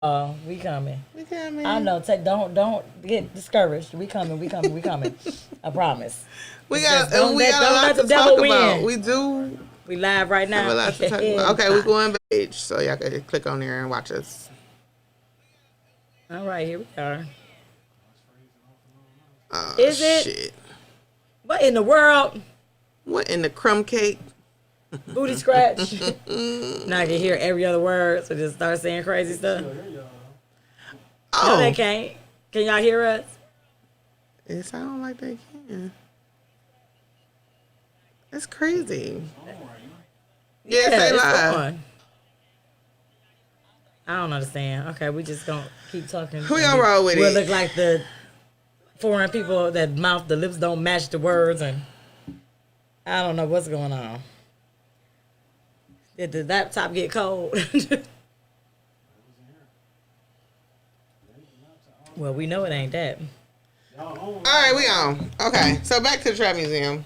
Oh, we coming. We coming. I know. Don't get discouraged. We coming. We coming. We coming. I promise. We It's got just don't we let got a don't lot let the to devil talk about. win. We do We live right have now. a lot to talk about. Okay, we going page, so y'all can click on there and watch us. All right, here we are. Oh Is it? shit! What in the world? What in the crumb cake? Booty scratch. Now I can hear every other word, so just start saying crazy stuff. No, they Oh, can't. Can y'all hear us? it sounds like they can. It's crazy. Yeah, say it's live. on. I don't understand. Okay, we just gonna keep talking. We gonna roll with We'll it. look like the foreign people that mouth the lips don't match the words, and I don't know what's going on. Did the laptop get cold? Well, we know it ain't that. All right, we on. Okay, so back to the Trap Museum.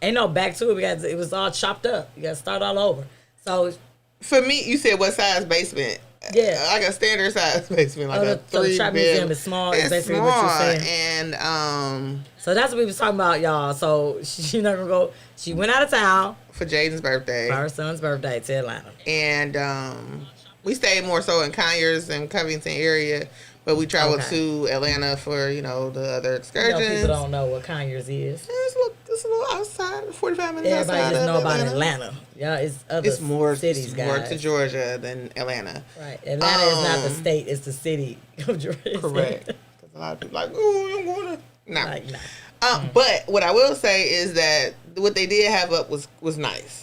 Ain't no back to it. It was all chopped up. You got to start all over. So For me, you said what size basement? yeah, Like a standard size basement, like a so the three trap bed. museum is small. Is It's basically small, what you're saying. and So that's what we was talking about, y'all. So she not gonna go. She went out of town for Jaden's birthday, for her son's birthday to Atlanta. and we stayed more so in Conyers and Covington area, but we traveled Okay. to Atlanta for the other You know, excursions. people don't know what Conyers is. It's a little outside, 45 minutes Everybody outside just of know about Atlanta. Atlanta. Yeah, it's other It's more cities, it's guys. more to Georgia than Atlanta. Right, Atlanta is not the Um, state; it's the city of Georgia. Correct. Because a lot of people like, oh, I'm going to. No. Like, no. But what I will say is that what they did have up was nice.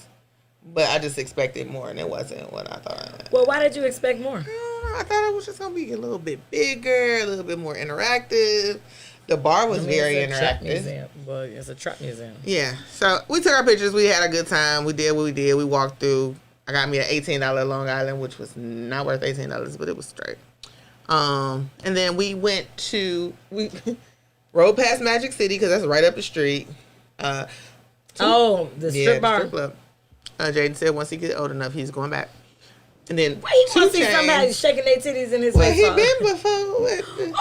But I just expected more, and it wasn't what I thought. Well, why did you expect more? I thought it was just going to be a little bit bigger, a little bit more interactive. The bar was very it's a trap interactive. museum. Well, it's a trap museum. Yeah. So we took our pictures. We had a good time. We did what we did. We walked through. I got me an $18 Long Island, which was not worth $18, but it was straight. And then we we rode past Magic City because that's right up the street. The strip bar. Strip club. Jaden said once he get old enough, he's going back. And then Why you want to see 2 somebody Chainz- shaking their titties in his Well, face? he been before.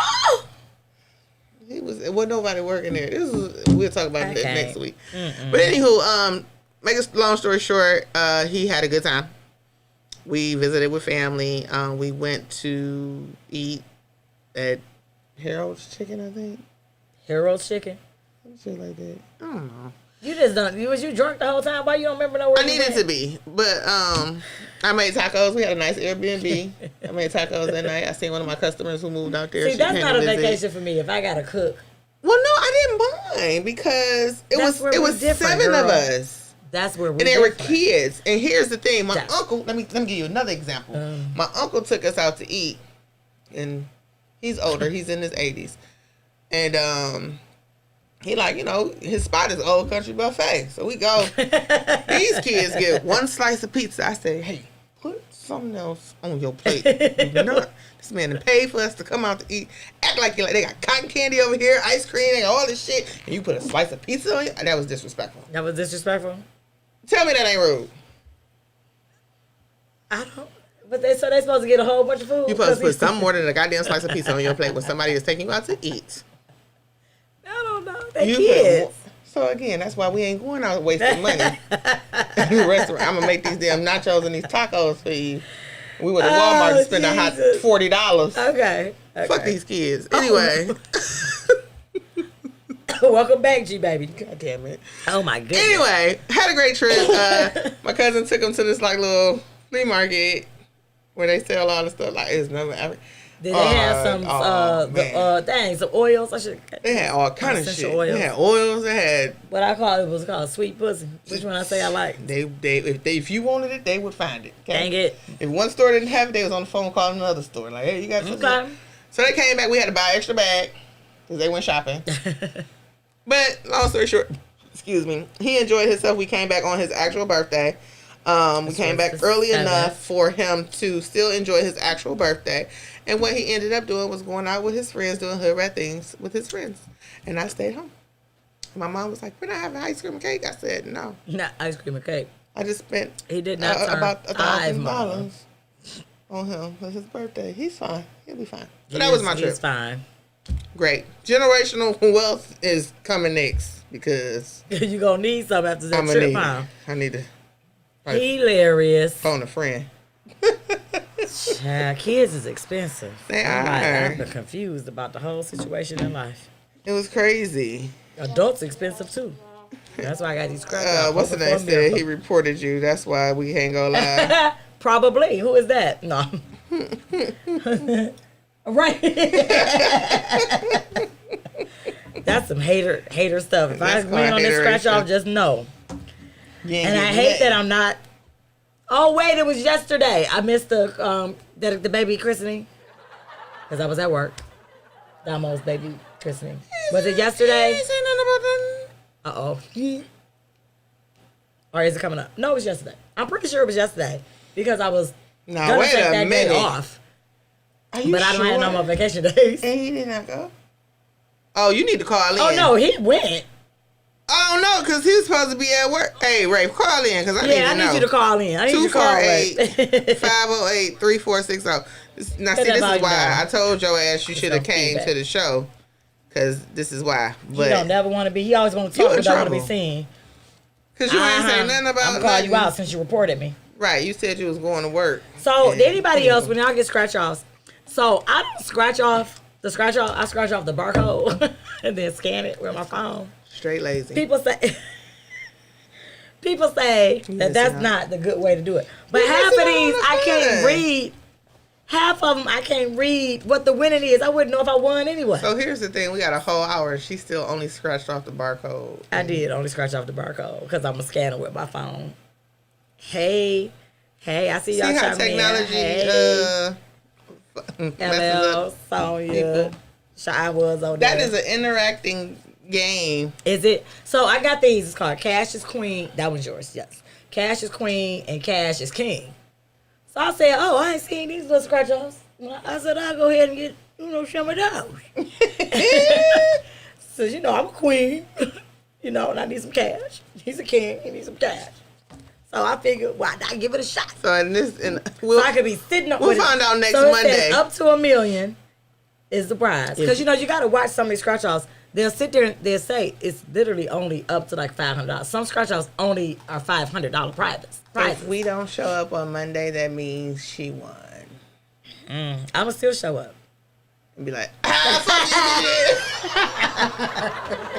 It wasn't nobody working there. We'll talk about that Okay. next week. But anywho, make a long story short, he had a good time. We visited with family. We went to eat at Harold's Chicken, I think. Harold's Chicken. Some shit like that. I don't know. You just don't. Was you drunk the whole time? Why you don't remember nowhere? I needed to be, but I made tacos. We had a nice Airbnb. I made tacos that night. I seen one of my customers who moved out there. See, She that's came not to a visit. vacation for me. If I gotta cook, Well, no, I didn't mind because That's where it we're was different, 7 of girl. us. that's where we're And they were different. kids. And here's the thing, my That's- uncle. Let me give you another example. My uncle took us out to eat, and he's older. He's in his 80s, and he his spot is Old Country Buffet. So we go. These kids get one slice of pizza. I said, hey, put something else on your plate. Do not. This man done paid for us to come out to eat. Act like they got cotton candy over here, ice cream, they got all this shit, and you put a slice of pizza on it? That was disrespectful. That was disrespectful. Tell me that ain't rude. I don't. But they supposed to get a whole bunch of food. You supposed to put something more than a goddamn slice of pizza on your plate when somebody is taking you out to eat. I don't know. They You kids. put more. So again, that's why we ain't going out wasting money at the restaurant. I'm gonna make these damn nachos and these tacos for you. We went to Walmart to spend a hot Jesus. $40. Okay. Fuck these kids. Anyway. Welcome back, G baby. God damn it. Oh my goodness. Anyway, had a great trip. My cousin took him to this little flea market where they sell all the stuff. Like it's never. Did they have some some oils? I should. They had all kind of essential shit. oils. They had oils. They had. What I call it was called sweet pussy. Which one I say I like? If you wanted it, they would find it. Okay? Dang it. If one store didn't have it, they was on the phone calling another store. Like, hey, you got something? Okay. So they came back. We had to buy an extra bag because they went shopping. But long story short, excuse me, he enjoyed himself. We came back on his actual birthday. We came back early enough for him to still enjoy his actual birthday. And what he ended up doing was going out with his friends, doing hood rat things with his friends. And I stayed home. My mom was like, we're not having ice cream and cake. I said, no. Not ice cream and cake. I just spent He did not turn about five, Mama. $1,000. on him for his birthday. He's fine. He'll be fine. So that was my trip. He's fine. Great. Generational wealth is coming next because You gonna need some after that trip, huh? I need to Hilarious. phone a friend. Child, kids is expensive. They I've are. been confused about the whole situation in life. It was crazy. Adults expensive too. That's why I got these scratch What's the name said he reported you. That's why we ain't gonna lie. Probably. Who is that? No. Right. That's some hater stuff. If I That's win on this scratch hateration. off, just know. You ain't And I getting hate that. that I'm not. Oh wait, it was yesterday. I missed the baby christening because I was at work. Damo's baby christening. Was it yesterday? You ain't say nothing about that. Uh-oh. Or is it coming up? No, it was yesterday. I'm pretty sure it was yesterday because I was Nah, gonna wait take a that day minute. off, Are you but I don't have no sure? more vacation days. And he did not go? Oh, you need to call in. Oh no, he went. Oh no, because he's supposed to be at work. Hey, Ray, call in because I need to Yeah, I know. need you to call in. I need you to call Ray. 248-508-3460. Now, see, this is why I told your ass you should have some came feedback. to the show. Because this is why. He But don't never want to be. He always want to You talk, in but don't want to be trouble. seen. because you ain't say nothing about I'm gonna call you nothing. out since you reported me. Right, you said you was going to work. So, And- anybody else, when y'all get scratch offs, so I don't scratch off the scratch off. I scratch off the barcode and then scan it with my phone. Straight lazy. People say that that's not the good way to do it. But You half missing of out these on I the can't fun. read. Half of them I can't read what the winning is. I wouldn't know if I won anyway. So here's the thing. We got a whole hour. She still only scratched off the barcode. I did only scratch off the barcode because I'm a scanner with my phone. Hey, I see y'all See how chiming in. technology Hey, messes LL, up Sonya, people. Shy was on That there. is an interacting game. Is it? So I got these. It's called Cash is Queen. That one's yours, yes. Cash is Queen and Cash is King. So I said, oh, I ain't seen these little scratch offs. I said, I'll go ahead and get, some of those. So, I'm a queen, and I need some cash. He's a king, he needs some cash. So I figured, why not give it a shot? So in this, So I could be sitting up we'll with it. find out next So it Monday. says up to $1 million is the prize. Because, you got to watch some of these scratch offs. They'll sit there and they'll say it's literally only up to like $500. Some scratch offs only are $500 prizes. if we don't show up on Monday, that means she won. I'm going to still show up. And be like,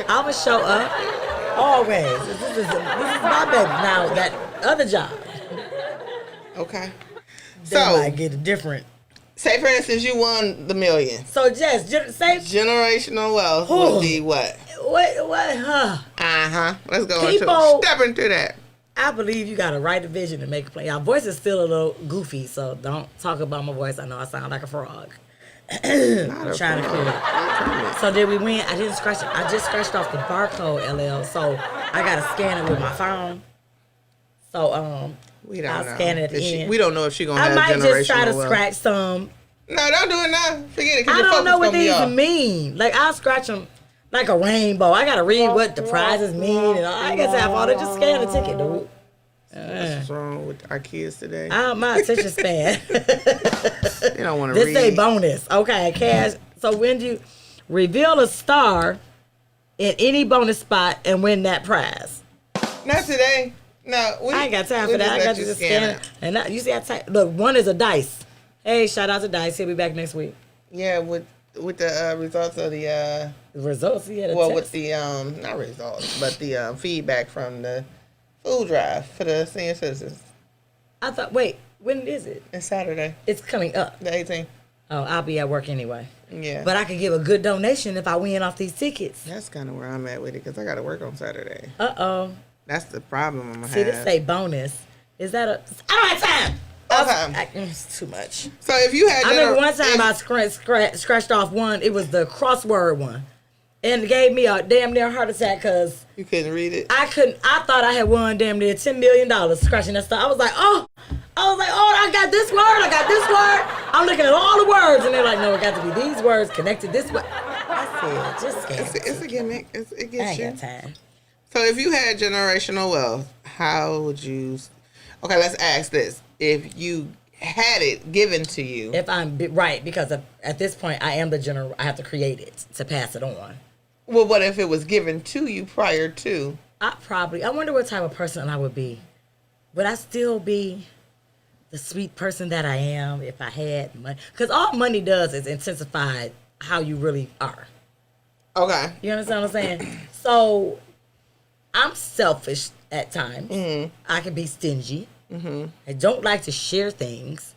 I'm going to show up always. This is my baby. Now, that other job, okay. they So, might get a different. say for instance, you won the million. So, Jess, say Generational wealth Ooh. would be what? what, Let's go People- step into that. I believe you got to write a vision and make a plan. Our voice is still a little goofy, so don't talk about my voice. I know I sound like a frog. I'm trying to clear it. So did we win? I didn't scratch it. I just scratched off the barcode, LL. So I got to scan it with my phone. So We don't I'll know. scan it at the end. We don't know if she's gonna I have might generational just try to wealth. scratch some. No, don't do it now. Forget it. 'Cause I your don't focus know what gonna be these off. mean. Like I'll scratch them like a rainbow. I gotta read what the prizes mean, and I guess I have all that. Just scan the ticket, dude. What's wrong with our kids today? My attention span. They don't want to This read. say bonus. Okay, cash. So when you reveal a star in any bonus spot and win that prize. Not today. No, I ain't got time for that. I got to just scan it. And you see, look, one is a dice. Hey, shout out to Dice. He'll be back next week. Yeah, with the results of the The results, he had a well, test. with the not results, but the feedback from the food drive for the senior citizens. I thought, wait, when is it? It's Saturday, It's coming up. the 18th. Oh, I'll be at work anyway. Yeah, But I could give a good donation if I win off these tickets. that's kind of where I'm at with it because I got to work on Saturday. Uh-oh. That's the problem I'm gonna See, have. this say bonus. Is that a... I don't have time. It's too much. So if you had, I remember one time I scratched off one. It was the crossword one. And it gave me a damn near heart attack because you couldn't read it. I thought I had won damn near $10 million scratching that stuff. I was like, oh, I got this word. I'm looking at all the words. And they're like, no, it got to be these words connected this way. I said, just scan It's a gimmick. It I gets ain't you. got time. So if you had generational wealth, how would you? Okay, let's ask this: if you had it given to you. If I'm right, because at this point I am the general. I have to create it to pass it on. Well, what if it was given to you prior to? I wonder what type of person I would be. Would I still be the sweet person that I am if I had money? Because all money does is intensify how you really are. Okay. You understand what I'm saying? So I'm selfish at times. Mm-hmm. I can be stingy. Mm-hmm. I don't like to share things.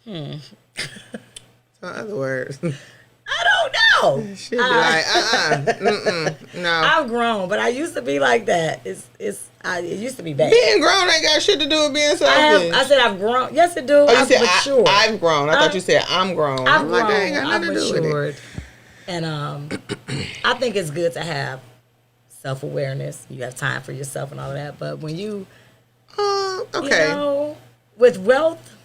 So in other words, I don't know. she'd be like, no. I've grown, but I used to be like that. It used to be bad. Being grown ain't got shit to do with being selfish. I said I've grown. Yes, it do. Oh, you I've said matured. I've grown. I thought you said I'm grown. I've I'm grown. like, that ain't got I've nothing to do with it. matured. And I think it's good to have self-awareness. You have time for yourself and all of that. But when you, Okay. you know, with wealth,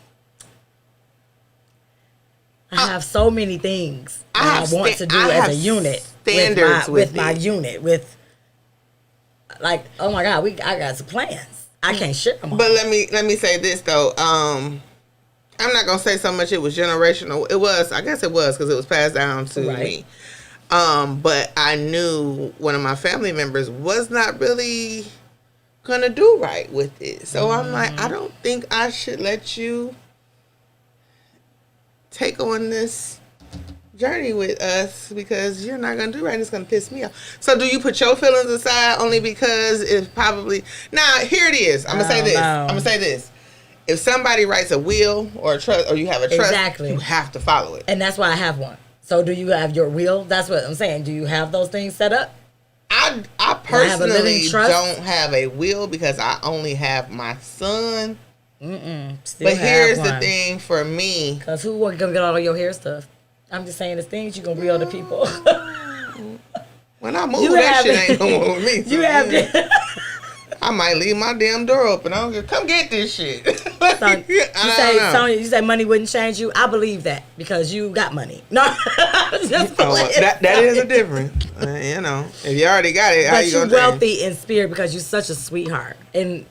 I have so many things that I want to do as a unit standards with my unit. With like, oh my God, I got some plans. I can't share them all. But let me say this though. I'm not gonna say so much it was generational. It was, I guess it was, because it was passed down to me. But I knew one of my family members was not really gonna do right with it. So I'm like, I don't think I should let you take on this journey with us because you're not gonna do right and it's gonna piss me off. So do you put your feelings aside only because it's probably now here it is. I'm gonna say this. I'm gonna say this. If somebody writes a will or a trust or you have a trust, you have to follow it. And that's why I have one. So do you have your will? That's what I'm saying. Do you have those things set up? I personally don't have a will because I only have my son. But here's the thing for me. Because who gonna get all of your hair stuff? I'm just saying, the things you gonna will to people. When I move, that shit ain't going with me. So you have I might leave my damn door open. I don't get, come get this shit. You say money wouldn't change you. I believe that because you got money. No, just that is a difference. You know, if you already got it, how you gonna you're wealthy in spirit because you're such a sweetheart. And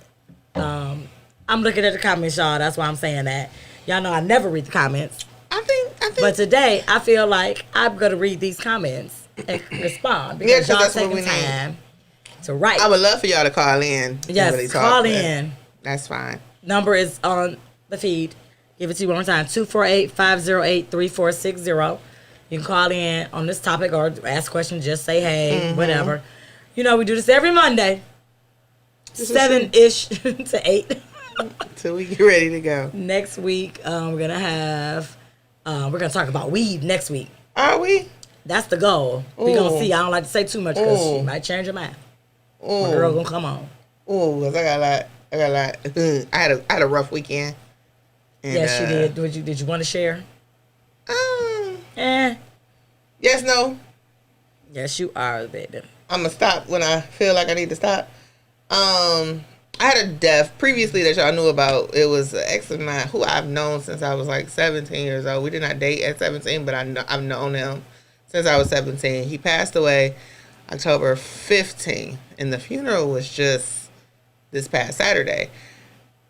I'm looking at the comments, y'all. That's why I'm saying that. Y'all know I never read the comments. I think. But today I feel like I'm gonna read these comments and respond because y'all taking time to write. I would love for y'all to call in. Yes, really call in. That's fine. Number is on the feed. Give it to you one more time. 248-508-3460. You can call in on this topic or ask questions. Just say hey, whatever. You know, we do this every Monday. 7-ish to 8. Till we get ready to go. Next week, we're gonna talk about weed next week. Are we? That's the goal. We're gonna see. I don't like to say too much because she might change her mind. My girl gonna come on. Oh, cause I got a lot. I had a rough weekend. And, yes, you did. Did you want to share? Yes, no. Yes, you are, baby. I'm gonna stop when I feel like I need to stop. I had a death previously that y'all knew about. It was an ex of mine who I've known since I was like 17 years old. We did not date at 17, but I've known him since I was 17. He passed away October 15th, and the funeral was just this past Saturday.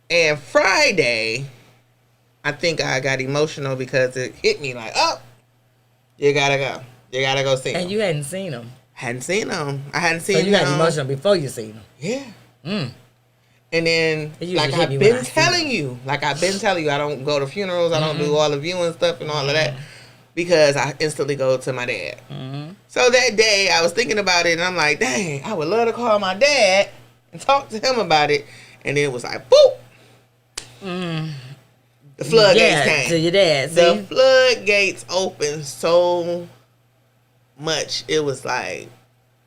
And Friday, I think I got emotional because it hit me like, oh, you gotta go. You gotta go see him. And you hadn't seen him. Hadn't seen him. I hadn't seen him. So you got emotional before you seen him. Yeah. And then, like I've been telling you, I don't go to funerals. I don't do all the viewing stuff and all of that because I instantly go to my dad. So that day, I was thinking about it, and I'm like, dang, I would love to call my dad and talk to him about it. And then it was like, boop. The floodgates came. To your dad. See? The floodgates opened so much. It was like,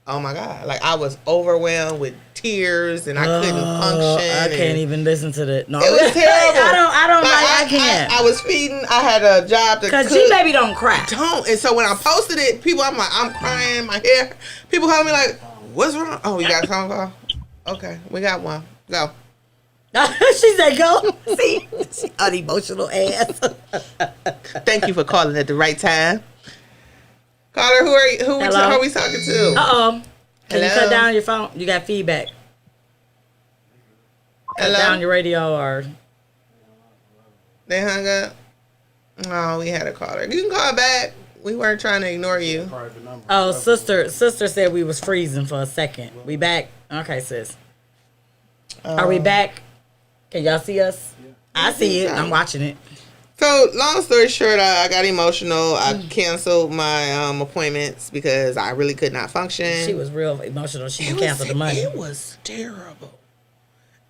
oh my God. Like I was overwhelmed with tears and I couldn't function. I can't even listen to that. No, it was terrible. I can't. I was feeding. I had a job to cook. Because G-Baby don't cry. Don't. And so when I posted it, I'm crying, my hair. People call me like, what's wrong? Oh, you got a phone call? Okay, we got one. Go. She said go. See? She unemotional ass. Thank you for calling at the right time. Caller, who are we talking to? Uh-oh. Can you cut down your phone? You got feedback. Cut down your radio or... They hung up. Oh, we had a caller. You can call back. We weren't trying to ignore you. Oh, sister said we was freezing for a second. We back? Okay, sis. Are we back? Can y'all see us? I see it. I'm watching it. So, long story short, I got emotional. I canceled my appointments because I really could not function. She was real emotional. She canceled the money. It was terrible.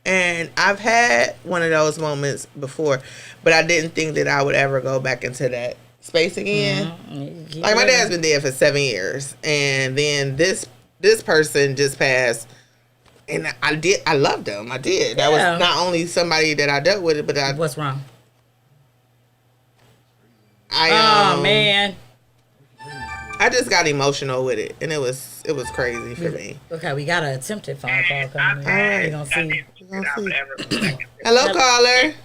And I've had one of those moments before, but I didn't think that I would ever go back into that space again. Mm-hmm. Like, my dad's been dead for 7 years, and then this person just passed, and I loved him. I did. That was not only somebody that I dealt with, but What's wrong? Oh man, I just got emotional with it, and it was crazy for me. Okay, we got an attempted phone call coming in. All right, we're gonna see. Hello, caller.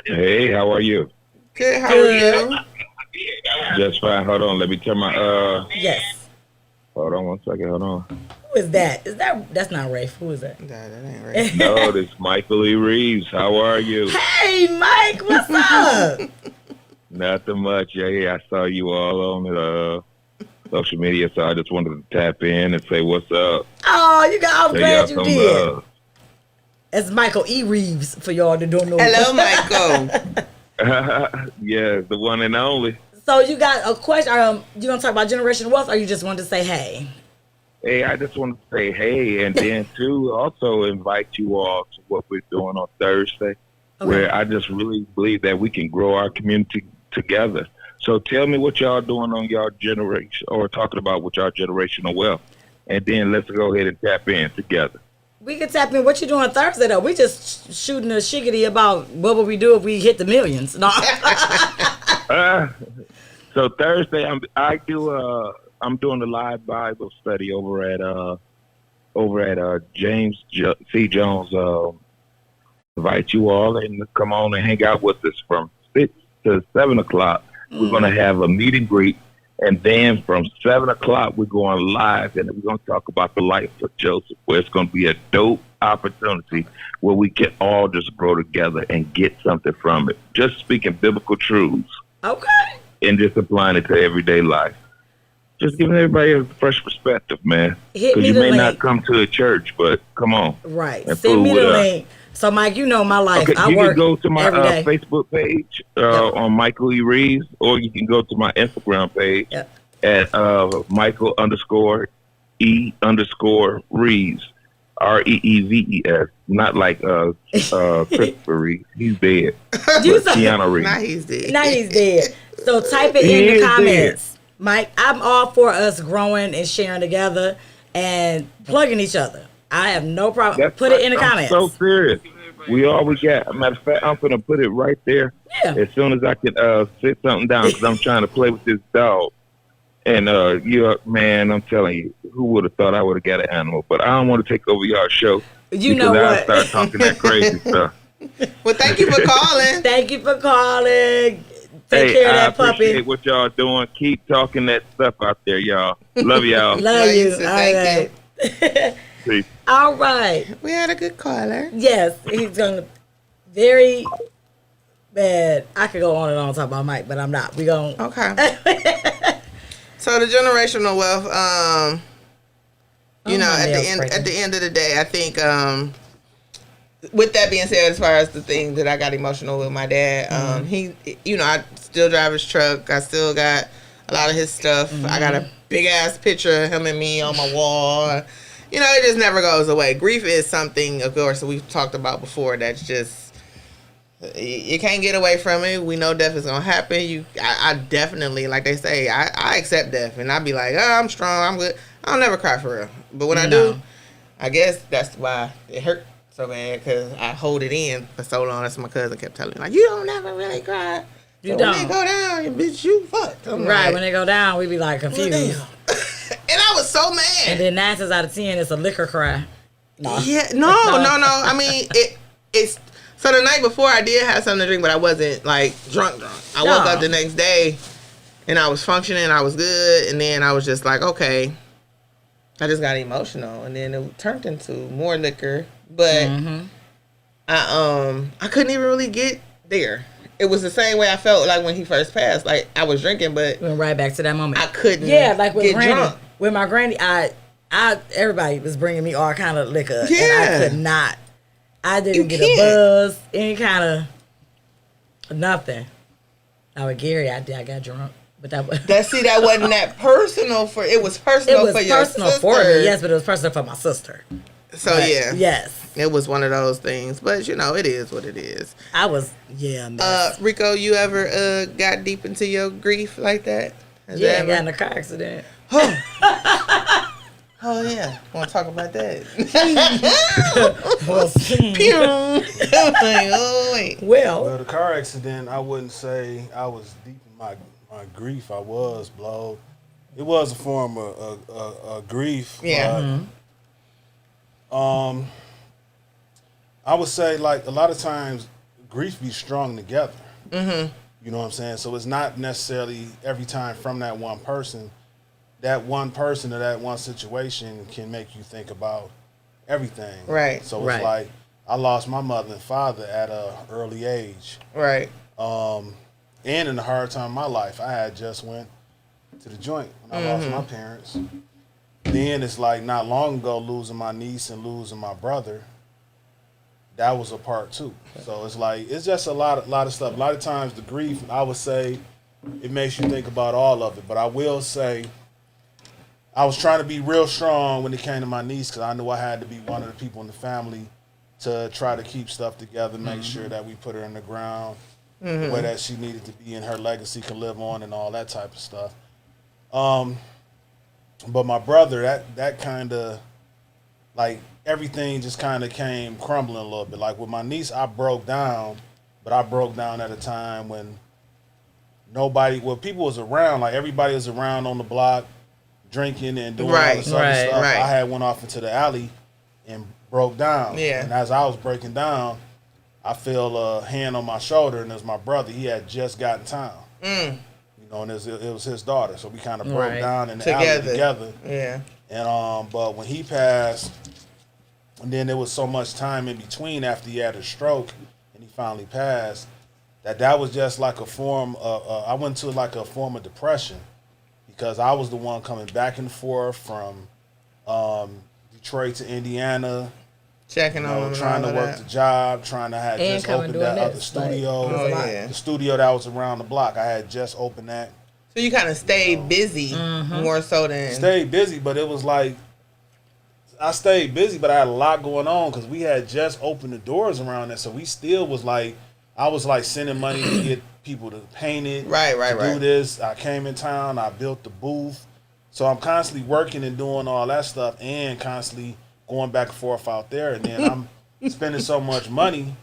Hey, how are you? Good. How are you? Just fine. Hold on. Let me turn my Yes. Hold on 1 second. Hold on. Who is that? That's not Rafe. Who is that? Nah, that ain't Rafe. No, this is Michael E. Reeves. How are you? Hey, Mike. What's up? Nothing much. Yeah, I saw you all on social media, so I just wanted to tap in and say what's up. Oh, I'm glad you did. Love. It's Michael E. Reeves for y'all that don't know. Hello, Michael. Yeah, the one and only. So you got a question? You gonna talk about generational wealth, or you just wanted to say hey? Hey, I just want to say hey, and then too also invite you all to what we're doing on Thursday, where I just really believe that we can grow our community together. So tell me what y'all doing on y'all generation, or talking about with y'all generational wealth, and then let's go ahead and tap in together. We can tap in. What you doing Thursday though? We just shooting a shiggity about what would we do if we hit the millions. No. So Thursday, I'm doing a live Bible study over at James C. Jones. Invite you all and come on and hang out with us from 6 to 7 o'clock. We're going to have a meet and greet, and then from 7 o'clock we're going live, and we're going to talk about the life of Joseph, where it's going to be a dope opportunity where we can all just grow together and get something from it. Just speaking biblical truths. Okay. And just applying it to everyday life. Just giving everybody a fresh perspective, man. Because you may not come to a church, but come on. Right. Send me the link. So, Mike, you know my life. Okay, you can go to my Facebook page on Michael E. Reeves, or you can go to my Instagram page at Michael_E_Reeves. Reeves, not like Christopher Reeves. He's dead. Keanu Reeves. Now he's dead. So type it in the comments. Dead. Mike, I'm all for us growing and sharing together and plugging each other. I have no problem. Put it in the comments. So serious. We always got. Matter of fact, I'm gonna put it right there. Yeah. As soon as I can sit something down, because I'm trying to play with this dog. And man, I'm telling you, who would have thought I would have got an animal? But I don't want to take over y'all show. You know what? I start talking that crazy stuff. Well, thank you for calling. Thank you for calling. Take care of that puppy. I appreciate what y'all doing. Keep talking that stuff out there, y'all. Love y'all. Love you. Thank you. Peace. All right. We had a good caller. Yes, he's gonna very bad. I could go on and on talking about Mike, but I'm not. We going okay. So the generational wealth, at the end of the day, I think, with that being said, as far as the thing that I got emotional with my dad, he, I still drive his truck. I still got a lot of his stuff. I got a big ass picture of him and me on my wall. It just never goes away. Grief is something, of course, that we've talked about before. That's just, you can't get away from it. We know death is gonna happen. I definitely, like they say, I accept death, and I be like, oh, I'm strong, I'm good. I'll never cry for real. But when I do, I guess that's why it hurt so bad, because I hold it in for so long. That's what my cousin kept telling me, like, you don't never really cry. You don't. When they go down, bitch, you fucked. Right, when they go down, we be like confused. And I was so mad. And then 9 times out of 10, it's a liquor cry. No. Yeah, no. I mean, it's so the night before I did have something to drink, but I wasn't like drunk. I woke up the next day and I was functioning. I was good, and then I was just like, okay. I just got emotional, and then it turned into more liquor. But I couldn't even really get there. It was the same way I felt like when he first passed. Like I was drinking, but Went right back to that moment. I couldn't. Yeah, like with get Granny. drunk. With my granny, I everybody was bringing me all kind of liquor, and Yeah. I could not. I didn't You get can't. a buzz, any kind of nothing. Now with Gary, I got drunk, but that was That wasn't that personal for. It was personal it was for your personal sister. for me, yes, but it was personal for my sister. So But, yeah, yes, it was one of those things. But you know, it is what it is. I was man. Rico, you ever got deep into your grief like that? Has Yeah, I that got ever- in a car accident. Oh yeah, want to talk about that? Well, Pew. Like, oh wait. Well, the car accident, I wouldn't say I was deep in my grief. I was blowed. It was a form of grief. Yeah. But, I would say like a lot of times grief be strung together. Mm-hmm. You know what I'm saying? So it's not necessarily every time from that one person. That one person or that one situation can make you think about everything. Right. So it's Right. like I lost my mother and father at a early age. Right. And in a hard time in my life, I had just went to the joint when I lost my parents. Then it's like not long ago losing my niece and losing my brother. That was a part too. So it's like it's just a lot of stuff. A lot of times the grief, I would say, it makes you think about all of it. But I will say, I was trying to be real strong when it came to my niece because I knew I had to be one of the people in the family to try to keep stuff together, make sure that we put her in the ground the way that she needed to be and her legacy could live on and all that type of stuff. But my brother, that kind of, like, everything just kind of came crumbling a little bit. Like, with my niece, I broke down, but I broke down at a time when people was around. Like, everybody was around on the block drinking and doing all this other Right, stuff. right. I had went off into the alley and broke down. Yeah. And as I was breaking down, I feel a hand on my shoulder, and it was my brother. He had just gotten town. You know, and it was his daughter. So we kind of broke Right. down in the alley together. Yeah. And but when he passed, and then there was so much time in between after he had a stroke and he finally passed, that was just like a form of I went to like a form of depression because I was the one coming back and forth from Detroit to Indiana, Checking you on know, him trying to and all work that. the job, trying to have And just coming opened doing that other this, like, studio. Oh, yeah. The studio that was around the block. I had just opened that. So you kind of stayed busy more so than. Stayed busy, but it was like I stayed busy, but I had a lot going on because we had just opened the doors around there, so we still was like, I was like sending money to get people to paint it, Right, to do this. I came in town, I built the booth, so I'm constantly working and doing all that stuff, and constantly going back and forth out there, and then I'm spending so much money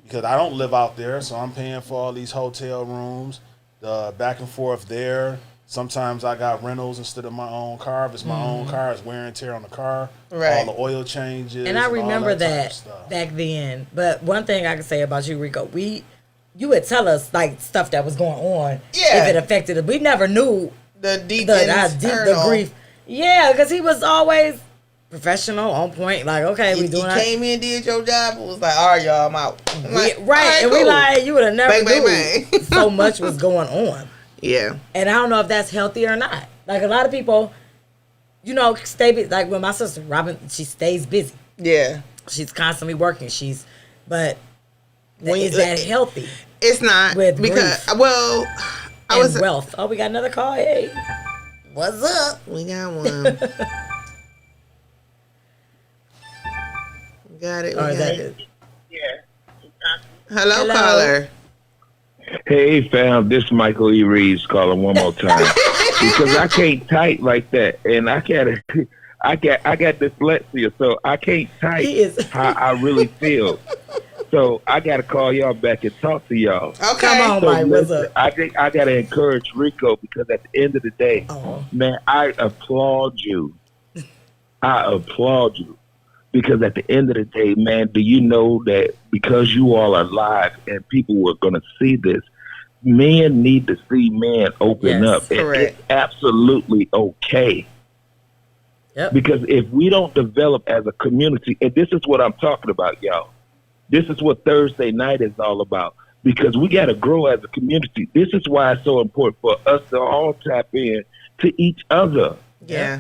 because I don't live out there, so I'm paying for all these hotel rooms, the back and forth there. Sometimes I got rentals instead of my own car. If it's my own car, it's wear and tear on the car. Right. All the oil changes. And I all remember type of that stuff. back then. But one thing I can say about you, Rico, you would tell us like stuff that was going on Yeah. if it affected us. We never knew The deep the grief. Yeah, because he was always professional, on point. Like, okay, we You doing came in, did your job, and was like, all right, y'all, I'm out. I'm like, right. all And we cool. like, you would have never Bang, bang, knew bang. so much was going on. Yeah. And I don't know if that's healthy or not. Like a lot of people, you know, stay busy. Like with my sister, Robin, she stays busy. Yeah. She's constantly working. But When is you- that healthy? It's not. With because, grief. well, I And was. wealth. Oh, we got another call. Hey, what's up? We got one. We got it. We Or got is that it. it? Hello, Hello. caller. Hey fam, this is Michael E. Reeves calling one more time because I can't type like that, and I got dyslexia, so I can't type He is- how I really feel. So I got to call y'all back and talk to y'all. Okay. Come on, So Mike. What's listen, up? I think I got to encourage Rico because at the end of the day, Oh. man, I applaud you. I applaud you. Because at the end of the day, man, do you know that because you all are live and people are going to see this, men need to see men open Yes, up. And correct. it's absolutely okay. Yep. Because if we don't develop as a community, and this is what I'm talking about, y'all. This is what Thursday night is all about. because we got to grow as a community. This is why it's so important for us to all tap in to each other. Yeah.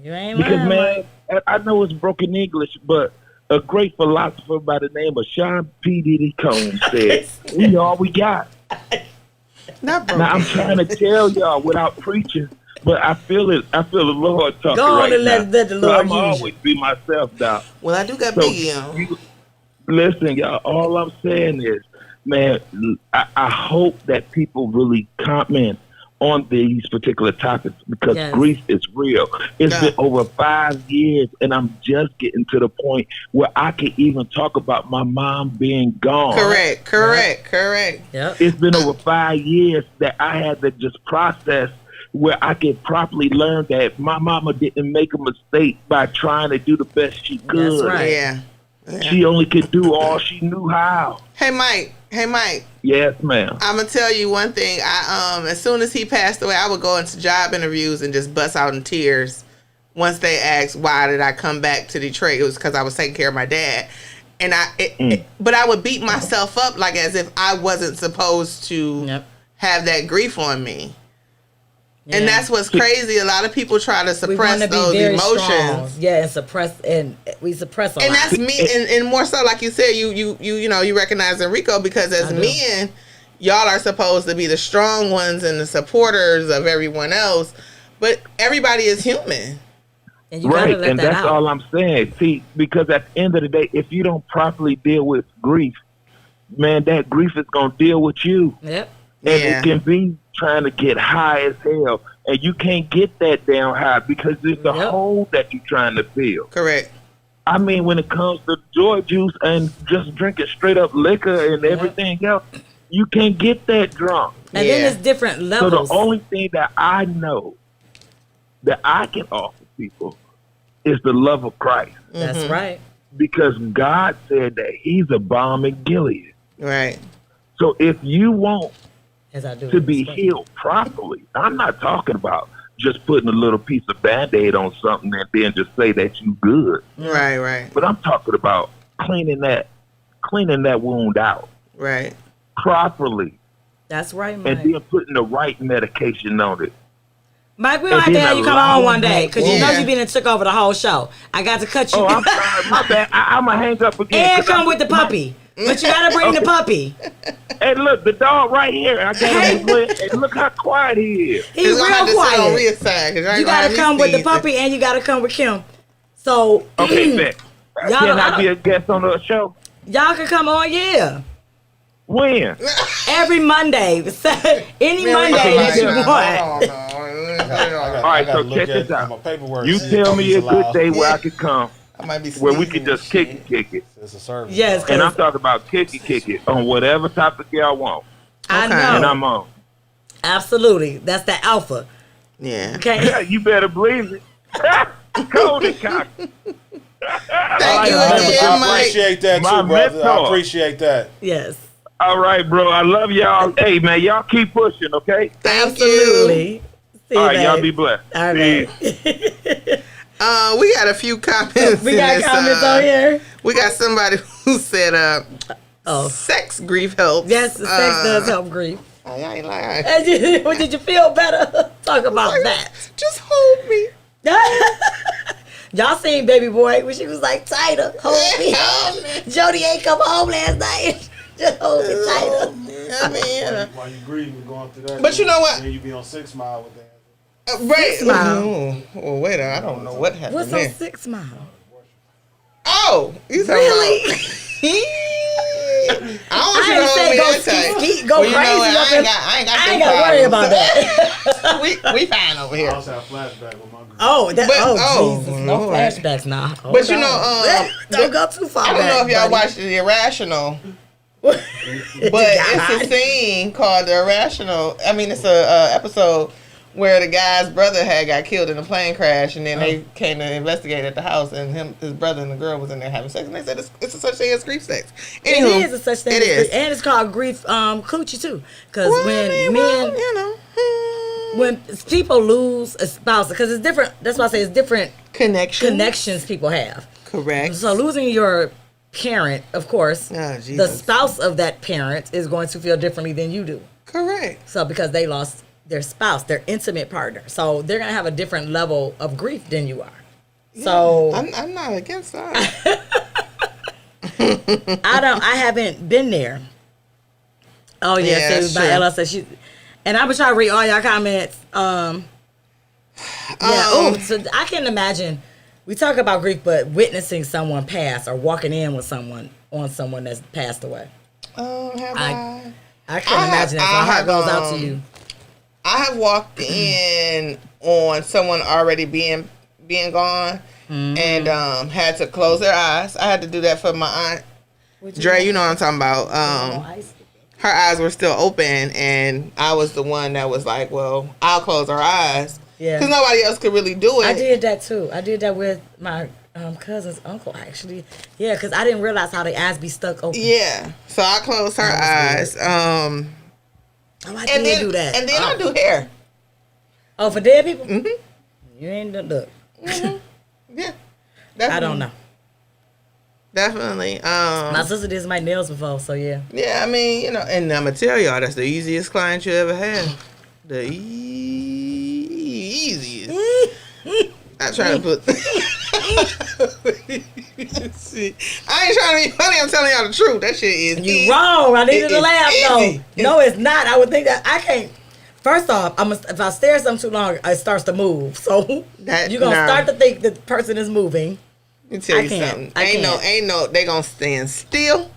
You ain't Because, lying, man, Mike. I know it's broken English, but a great philosopher by the name of Sean P. Diddy Combs said, we all we got. Not broken. Now, I'm trying to tell y'all without preaching, but I feel it. I feel the Lord talking Go on right and now. let the So Lord I'm use always be myself now. Well, I do got So Biggie on. listen, y'all, all I'm saying is, man, I hope that people really comment on these particular topics because Yes. grief is real. It's Yeah. been over 5 years, and I'm just getting to the point where I can even talk about my mom being gone. Correct. Yep. It's been over 5 years that I had to just process where I could properly learn that my mama didn't make a mistake by trying to do the best she could. That's right. Yeah. She only could do all she knew how. Hey, Mike. Yes, ma'am. I'm gonna tell you one thing. As soon as he passed away, I would go into job interviews and just bust out in tears. Once they asked why did I come back to Detroit, it was because I was taking care of my dad, and but I would beat myself up like as if I wasn't supposed to Yep. have that grief on me. And Yeah. that's what's crazy. A lot of people try to We suppress want to be those very emotions. strong. Yeah, and we suppress a And lot. that's me, and more so, like you said, you recognize Enrico because as I do. men, y'all are supposed to be the strong ones and the supporters of everyone else, but everybody is human. and you gotta Right, let and that that's out. all I'm saying. See, because at the end of the day, if you don't properly deal with grief, man, that grief is going to deal with you. Yep. And Yeah. it can be trying to get high as hell. And you can't get that down high because it's the Yep. hole that you're trying to fill. Correct. I mean, when it comes to joy juice and just drinking straight up liquor and Yep. everything else, you can't get that drunk. And Yeah. then it's different So levels. the only thing that I know that I can offer people is the love of Christ. That's Mhm. right. Because God said that he's a balm in Gilead. Right. So if you want As I do. to be healed properly, I'm not talking about just putting a little piece of Band-Aid on something and then just say that you good. Right. But I'm talking about cleaning that wound out Right. properly That's right, and Mike. then putting the right medication on it. Mike, we and might have to then have you come allow on one day because you know Yeah. you been and took over the whole show. I got to cut you. Oh, I'm sorry, my bad. I'm going to hang up again. and 'cause come I'm- with the puppy. But you gotta bring the puppy. Hey, look, the dog right here. I got him with, and look how quiet he is. He's He's gonna have real to sit on quiet. Rhea's side, 'cause I You ain't gonna gotta have come his with the feet. puppy and you gotta come with Kim. So Okay, bet. Y'all Can don't- I be a guest on the show? y'all can come on, yeah. When? Every Monday. Any Monday that you want. All right, so check this out. My paperwork. You see if tell me he's a good allowed. day where I could come, I might be where we sneezing could just and kick it. It's a service. Yes, And I'm 'cause talking about kick it on whatever topic y'all want. I Okay. And know. I'm on. Absolutely. That's the alpha. Yeah. Okay. You better believe it. Cold and cocky. Thank you I again, I Mike. appreciate that My too, brother. I mentor. appreciate that. Yes. All right, bro. I love y'all. Hey, man, y'all keep pushing, okay? Thank you. Absolutely. See you, All right, y'all babe. be blessed. All See right. ya. We got a few comments. We in got this, comments on here. We got somebody who said, Oh. sex grief helps. Yes, sex does help grief. I ain't lying. Did you feel better? Talk about that. Just hold me. Y'all seen Baby Boy when she was like tighter. Hold me. Hold me. Jody ain't come home last night. Just hold me tighter. I mean, While you grieving, going through that. But you know what? Then you be on 6 Mile with that. right. Mile. Oh, wait, I don't know what happened What's there. on 6 Mile? Oh, you talking Really? about- I don't want you I to ain't hold say me go that tight. ski, go Well, you know crazy what? up I in- ain't got I ain't them gotta worry about problems. that. we fine over I here. also have flashback with my grief. Oh, But- oh, Jesus. No Lord. flashbacks now. But you know, don't go too far I don't know back, if y'all buddy. watched The Irrational, but it's a scene called The Irrational. I mean, it's a episode where the guy's brother had got killed in a plane crash, and then they came to investigate at the house, and his brother and the girl was in there having sex, and they said it's a such thing as grief sex. It Anywho, is a such thing. It as is. grief, and it's called grief coochie too. Because Well, when I mean, men, well, you know, when people lose a spouse, because it's different. That's why I say it's different connections. connections people have. Correct. So losing your parent, of course, Oh, the Jesus. spouse of that parent is going to feel differently than you do. Correct. So because they lost their spouse, their intimate partner, so they're gonna have a different level of grief than you are. So I'm not against that. I haven't been there. Oh yeah, Yeah, Saved by sure. Ella said she, and I'm gonna try to read all y'all comments. So I can imagine. We talk about grief, but witnessing someone pass or walking in with someone on someone that's passed away. Have I I can't imagine that. My heart goes out to you. I have walked in on someone already being gone and had to close their eyes. I had to do that for my aunt. Dre, you know what I'm talking about. Her eyes were still open, and I was the one that was like, well, I'll close her eyes. Yeah. Because nobody else could really do it. I did that too. I did that with my cousin's uncle, actually. Yeah, because I didn't realize how the eyes be stuck open. Yeah. So I closed her eyes. Oh, I did do that. And then I do hair. Oh, for dead people? Mm-hmm. You ain't done look. Yeah. Definitely. I don't know. Definitely. My sister did my nails before, so yeah. Yeah, I mean, you know, and I'm gonna tell y'all that's the easiest client you ever had. The easiest. I try to put. See, I ain't trying to be funny. I'm telling y'all the truth. That shit is You wrong. I needed It to is laugh easy. though. No, it's not. I would think that I can't. First off, if I stare at something too long, it starts to move. So That- you're gonna nah. start to think the person is moving. Let me tell you I can't. something. I Ain't no. They gonna stand still.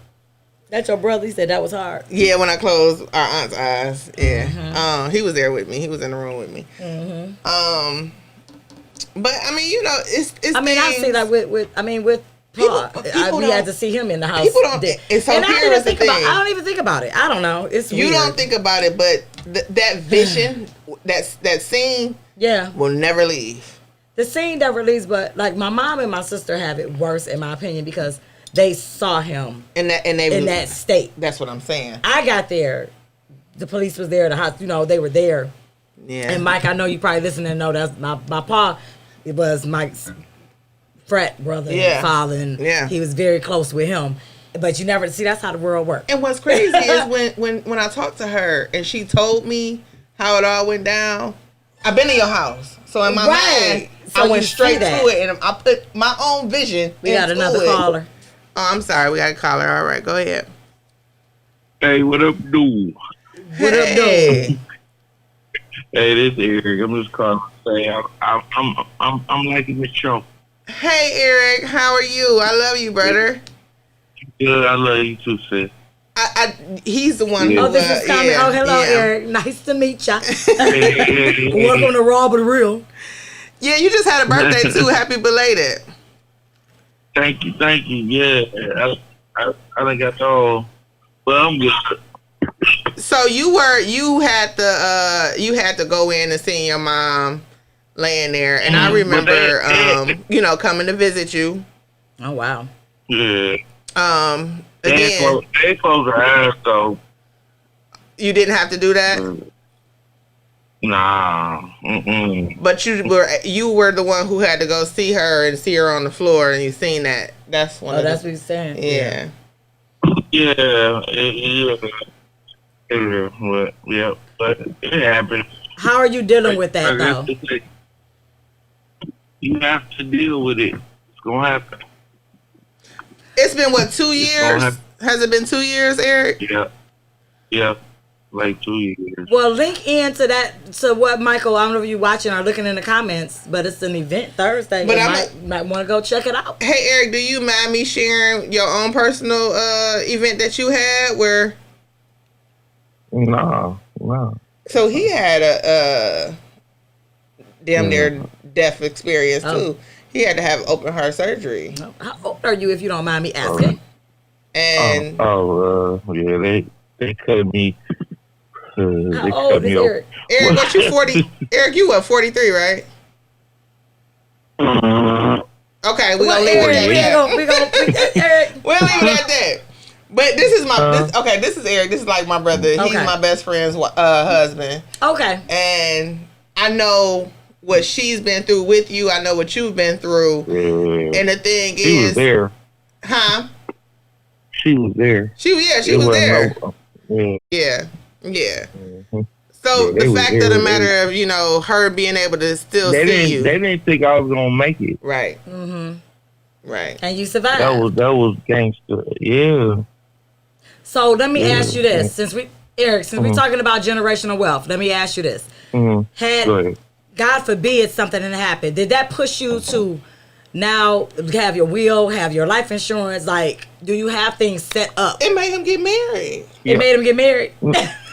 That's your brother. He said that was hard. Yeah, when I closed our aunt's eyes. Yeah. Mm-hmm. He was there with me. He was in the room with me. But I mean, you know, it's. I mean, I things- see that with Paul. People We don't- had to see him in the house. people don't- and so and I don't here even is the think about. thing. I don't even think about it. I don't know. It's You weird. don't think about it, but that vision, that scene, Yeah, will never leave. the scene that released, but like my mom and my sister have it worse, in my opinion, because they saw him And they in that state. That's what I'm saying. I got there. The police was there. The house, they were there. Yeah. And Mike, I know you probably listen and know that's my pa. It was Mike's frat brother Yeah. and father, and Yeah. he was very close with him. But you never see that's how the world works. And what's crazy is when I talked to her and she told me how it all went down. I've been in your house, so in my Right. mind, So I went you see straight that. to it, and I put my own vision. We got into another it. caller. Oh, I'm sorry, we got a caller. All right, go ahead. Hey, what up, dude? What up, Hey. Hey, this is Eric. I'm just calling to say I'm liking the show. Hey, Eric, how are you? I love you, brother. Good, I love you too, sis. He's the one. Yeah. Who, Oh, this is coming. yeah, Oh, hello, yeah. Eric. Nice to meet ya. Hey, Welcome to Raw but Real. Yeah, you just had a birthday too. Happy belated. Thank you. Yeah, I think that's all. Well, I'm good. So you had to go in and see your mom laying there, and I remember coming to visit you. Oh wow. Yeah. Again, They close their eyes though. you didn't have to do that, Nah. Mm-mm. but you were the one who had to go see her and see her on the floor, and you seen that. That's one. Oh, of that's the, what he's saying. yeah. Yeah. But it happened. How are you dealing with that though? You have to deal with it. It's gonna happen. It's been what, 2 years? happen. Has it been 2 years, Eric? Yeah. Like 2 years. Well, link into that to what Michael. I don't know if you're watching or looking in the comments, but it's an event Thursday. But You might want to go check it out. Hey, Eric, do you mind me sharing your own personal event that you had where? No. So he had a damn near death experience Oh. too. He had to have open heart surgery, How old are you, if you don't mind me asking? and Yeah, they cut me. They How old cut is me off. Eric? Eric, what you 40? Eric, you what, 43, right? Okay, we gonna leave it Eric, at that. we gonna Eric. We'll leave it at that. But this is this is Eric. This is like my brother. He's Okay. my best friend's husband, Okay. and I know what she's been through with you. I know what you've been through, Yeah. and the thing He is, was there. huh? she was there. She It was wasn't there. Yeah. Yeah. Mhm. So Yeah, they the was fact there, of the they matter of, you know, her being able to still They see you. didn't think I was gonna make it. Right. Mm-hmm. Right. And you survived. That was gangster. Yeah. So let me Yeah. ask you this: since we're talking about generational wealth, let me ask you this: Mm-hmm. Go had ahead. God forbid something had happened, did that push you to now have your will, have your life insurance? Like, do you have things set up? It made him get married. It made him get married.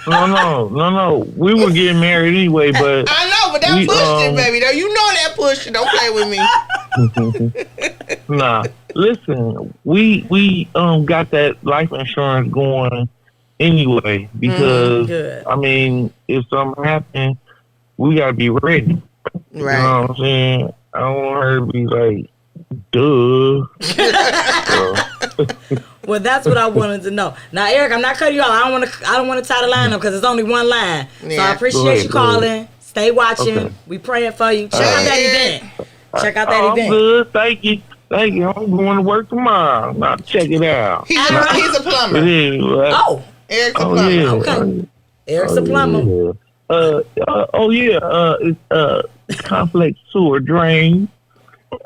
No. We were getting married anyway, but I know, but that We, pushed it, baby. Though you know that pushed it. Don't play with me. nah. Listen, we got that life insurance going anyway because Good. I mean, if something happened, we gotta be ready. You Right. know what I'm saying? I don't want her to be like, duh. Well, that's what I wanted to know. Now, Eric, I'm not cutting you off. I don't want to tie the line up because it's only one line. So I Yeah. appreciate you Go ahead. calling. Stay watching. Okay. We praying for you. Check out right. that event. Check out that I'm event. good. Thank you. I'm going to work tomorrow. Now check it out. He's a plumber. It is, right? Oh, Eric's a Oh plumber. yeah. Okay. Eric's a plumber. It's complex sewer drain.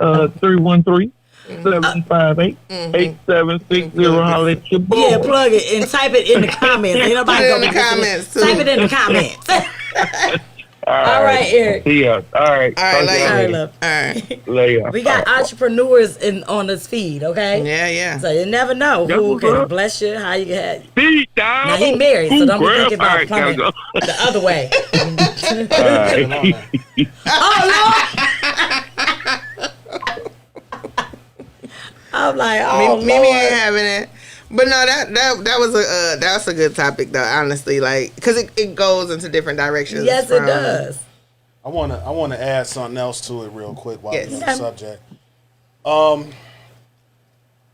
313-758-8760. Holler at your boy. Yeah, plug it and type it in the comments. Ain't nobody Put it in gonna the be listening. comments, too. Type it in the comments. All right, Eric. See ya. All right. All right, later. All right, love. All right. Later. We got entrepreneurs on this feed, okay? Yeah. So you never know That's who what's can up. bless you, how you can have. See, dog. Now he married, so don't be thinking about All right, gotta plumbing go. the other way. All right. Oh Lord! I'm like, oh Mimi Lord. ain't having it. But no, that was that's a good topic though. Honestly, like because it goes into different directions. Yes, it does. I wanna add something else to it real quick while Yes. we're on the subject.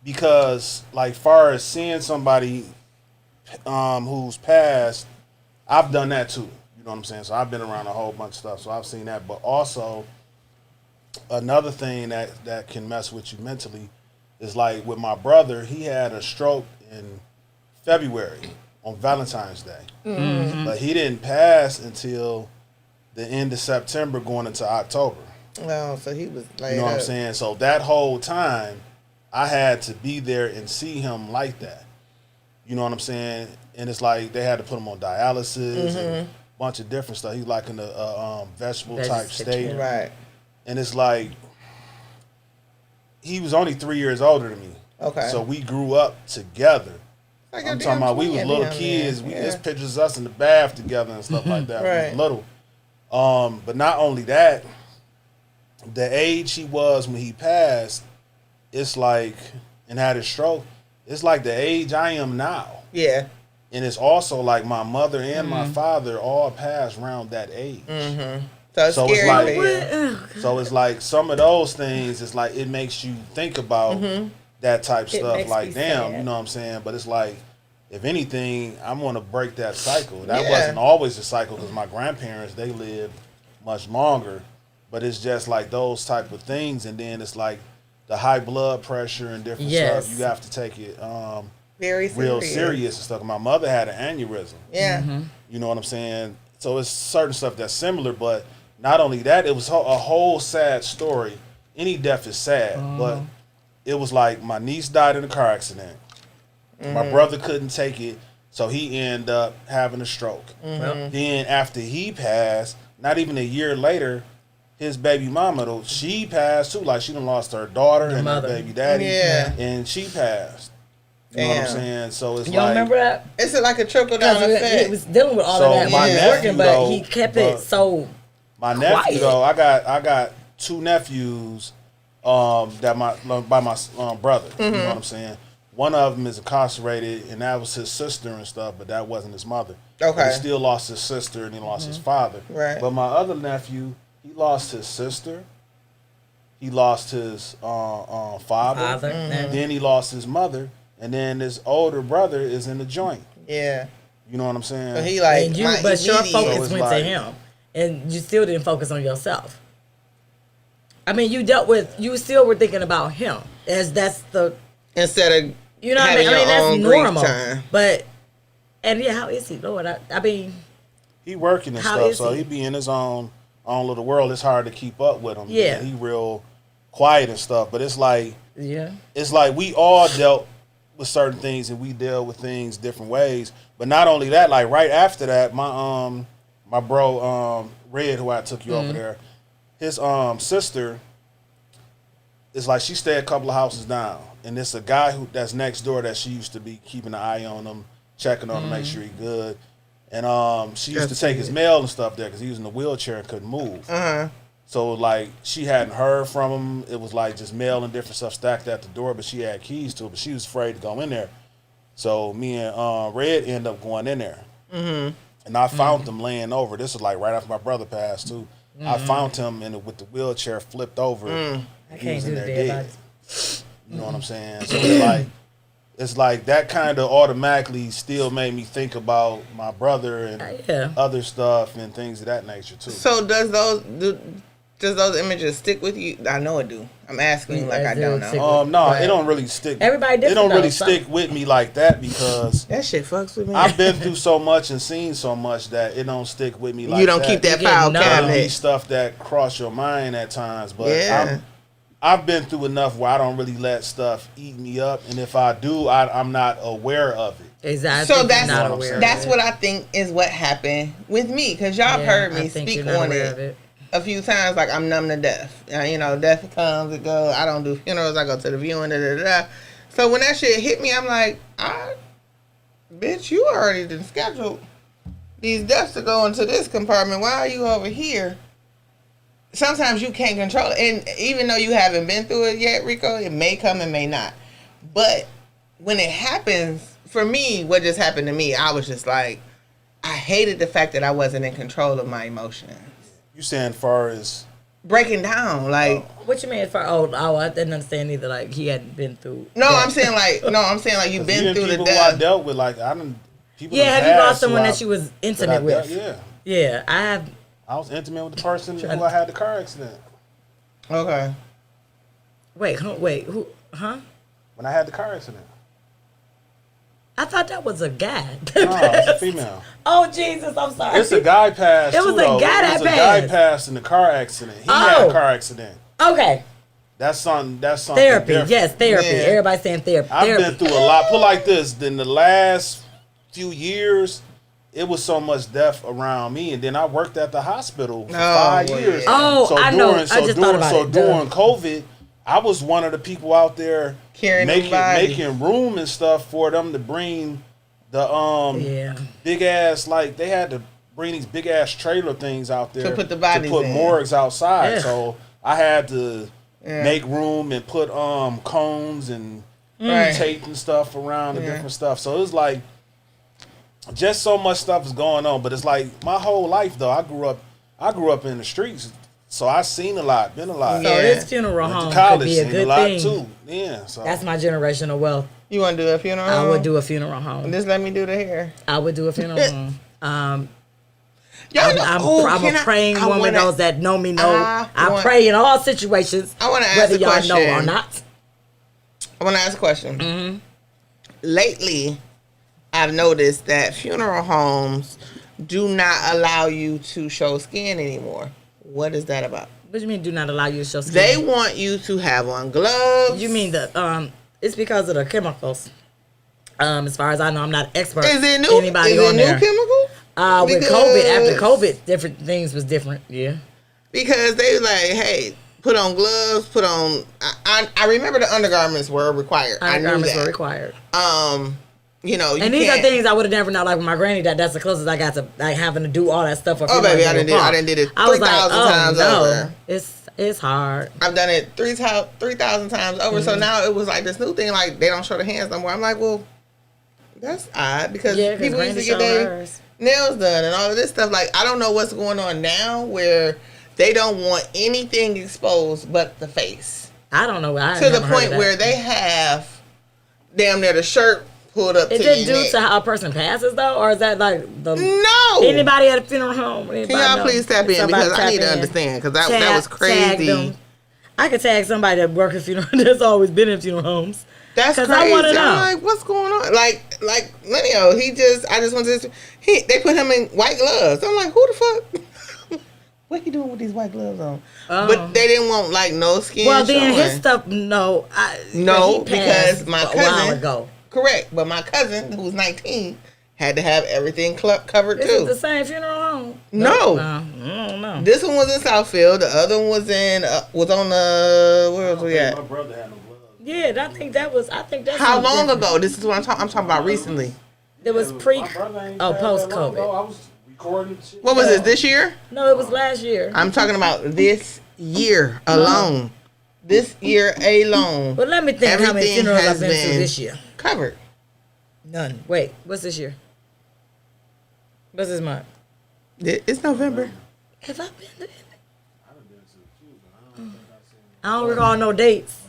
Because like far as seeing somebody who's passed, I've done that too. You know what I'm saying? So I've been around a whole bunch of stuff, so I've seen that. But also another thing that can mess with you mentally is like with my brother, he had a stroke in February on Valentine's Day. Mm-hmm. But he didn't pass until the end of September going into October. Oh, so he was like, You know what I'm saying? So that whole time, I had to be there and see him like that. You know what I'm saying? And it's like they had to put him on dialysis and a bunch of different stuff. He's like in a vegetable type state. Right. And it's like, he was only 3 years older than me. Okay. So we grew up together. Like I'm a talking damn about we was twin, little damn, kids. man. There's pictures of us in the bath together and stuff like that. Right. We was little. But not only that, the age he was when he passed, it's like, and had his stroke, it's like the age I am now. Yeah. And it's also like my mother and my father all passed around that age. So it's So it's scary like- for you. So it's like some of those things, it's like it makes you think about that type It stuff. makes Like, me damn, sad. you know what I'm saying? But it's like, if anything, I'm going to break that cycle. That Yeah. wasn't always a cycle because my grandparents, they lived much longer. But it's just like those type of things. And then it's like the high blood pressure and different Yes. stuff. You have to take it Very serious. real serious and stuff. My mother had an aneurysm. Yeah. You know what I'm saying? So it's certain stuff that's similar, but not only that, it was a whole sad story. Any death is sad, but it was like my niece died in a car accident. My brother couldn't take it, so he ended up having a stroke. Then after he passed, not even a year later, his baby mama, though, she passed too. Like she done lost her daughter and mother. her baby daddy, Yeah. and she passed. You know what I'm Damn. saying? So it's You don't like, remember that? It's like a trickle down Because effect. he was dealing with all So of that. my He was nephew, working, but though, he kept it but- so. my nephew quiet. though, I got two nephews that by my brother. You know what I'm saying? One of them is incarcerated, and that was his sister and stuff, but that wasn't his mother. Okay. But he still lost his sister and he lost his father. Right. But my other nephew, he lost his sister. He lost his father. Father. Mhm. Then he lost his mother, and then his older brother is in the joint. Yeah. You know what I'm saying? So he like, And you, my but your immediate- So focus it's went to like- him, and you still didn't focus on yourself. I mean, you still were thinking about him, as that's the instead of You know what I having mean? I mean, your that's own grief normal. time. But, and yeah, how is he? Lord, I mean, He working and How stuff, is so he? he be in his own little world. It's hard to keep up with him. Yeah. He real quiet and stuff. But it's like yeah. we all dealt with certain things and we deal with things different ways. But not only that, like right after that, my bro Red, who I took you over there, his sister is like she stayed a couple of houses down, and it's a guy that's next door that she used to be keeping an eye on him, checking on him, make sure he good. And she used to take his mail and stuff there because he was in a wheelchair and couldn't move. So like she hadn't heard from him. It was like just mail and different stuff stacked at the door, but she had keys to it, but she was afraid to go in there. So me and Red ended up going in there. And I found him laying over. This was like right after my brother passed too. I found him with the wheelchair flipped over. I He was can't in do there the dead. dead You know what I'm saying? So it's like that kind of automatically still made me think about my brother and Yeah. other stuff and things of that nature too. So does those images stick with you? I know it do. I'm asking you like I don't know. No, Right. it don't really stick. Everybody It different, don't really though. stick with me like that because That shit fucks with me. I've been through so much and seen so much that it don't stick with me like that. You don't keep that You get file numb. It'll be cabinet. stuff that cross your mind at times, but Yeah. I've been through enough where I don't really let stuff eat me up, and if I do, I'm not aware of it. Exactly. So You're that's not aware of that's it. what I think is what happened with me because y'all Yeah, heard I me think speak you're not on aware of it a few times. Like I'm numb to death. You know, death comes and goes. I don't do funerals. I go to the viewing. Da, da, da, da. So when that shit hit me, I'm like, bitch, you already done scheduled these deaths to go into this compartment. Why are you over here? Sometimes you can't control it. And even though you haven't been through it yet, Rico, it may come and may not. But when it happens, for me, what just happened to me, I was just like, I hated the fact that I wasn't in control of my emotions. You saying far as Breaking down, like, What you mean for I didn't understand either. Like he hadn't been through. no, that. I'm saying you've been even through the people who I death. dealt with, like I didn't. People Yeah, in the have you lost past who someone I- that you was that I intimate dealt- with? Yeah, Yeah, I have. I was intimate with the person who I had the car accident. Okay. Wait, who? Huh? When I had the car accident. I thought that was a guy. No, it's a female. Oh Jesus, I'm sorry. It's a guy passed. It was too, a though. guy that It was a guy passed. passed in the car accident. He had Oh. a car accident. Okay, That's something therapy. different. Yes, therapy. Yeah. Everybody's saying therapy. I've therapy. been through a lot. Put like this, in the last few years, it was so much death around me, and then I worked at the hospital for 5 boy. years. Oh, I know. I just thought about it. During COVID, I was one of the people out there Carrying the body. making room and stuff for them to bring the Yeah. big ass, like they had to bring these big ass trailer things out there To put the bodies to put in. morgues outside. Yeah. So I had to Yeah. make room and put cones and Right. tape and stuff around and Yeah. different stuff. So it was like just so much stuff is going on. But it's like my whole life though. I grew up in the streets, so I seen a lot, been a lot. So Yeah. this funeral Went home to could college, be a seen good a lot thing. too. Yeah, so That's my generational wealth. You want to do a funeral? I would do a funeral home. Just let me do the hair. I would do a funeral home. Y'all I'm a praying woman. Those that know me know. I want- pray in all situations. I wanna ask whether a y'all know or question. not. I want to ask a question. Lately, I've noticed that funeral homes do not allow you to show skin anymore. What is that about? What do you mean? Do not allow you to show skin? They want you to have on gloves. You mean the It's because of the chemicals. As far as I know, I'm not an expert. Is it new? Anybody is it on new there? chemicals? With Because- COVID, after COVID, different things was different. Yeah. Because they like, hey, put on gloves, put on. I remember the undergarments were required. I knew Undergarments that. were required. You know, you And these are can't- things I would have never known. Like with my granny, that's the closest I got to like having to do all that stuff. For Oh, funeral baby, I home. done did it I was 3,000 times over. It's hard. I've done it 3,000 times over. Mm-hmm. So now it was like this new thing. Like they don't show the hands no more. I'm like, well, that's odd because Yeah, 'cause people used to Granny get showed their hers. nails done and all of this stuff. Like I don't know what's going on now where they don't want anything exposed but the face I don't know. I to the never heard of point that. where they have damn near the shirt pulled up Is to it your due neck. to how a person passes though, or is that like the No. anybody at a funeral home? Can y'all please tap in because I need to understand because that was Tag crazy. them. I could tag somebody that work at funeral that's always been in funeral homes. That's 'Cause crazy. I wanna know. I'm like, what's going on? Like Lenio, I just went to this. They put him in white gloves. I'm like, who the fuck? What he doing with these white gloves on? But they didn't want like no skin. Well, then showing. his stuff, No, he passed because my a cousin while ago. Correct, but my cousin who was 19 had to have everything covered Is too. it the same funeral home? No. I don't know. This one was in Southfield. The other one was on the where was we at? My brother had no gloves. Yeah, I think that's How long ago? This is what I'm talking about recently. It was pre. My brother ain't Oh, had that long ago. post-COVID. I was recording shit. What was this year? No, it was last year. I'm talking about this year alone. This year alone. But let me think how many Everything funerals I've has been to been this year. covered. None. Wait, what's this year? What's this month? It's November. Have I been to? I don't recall no dates.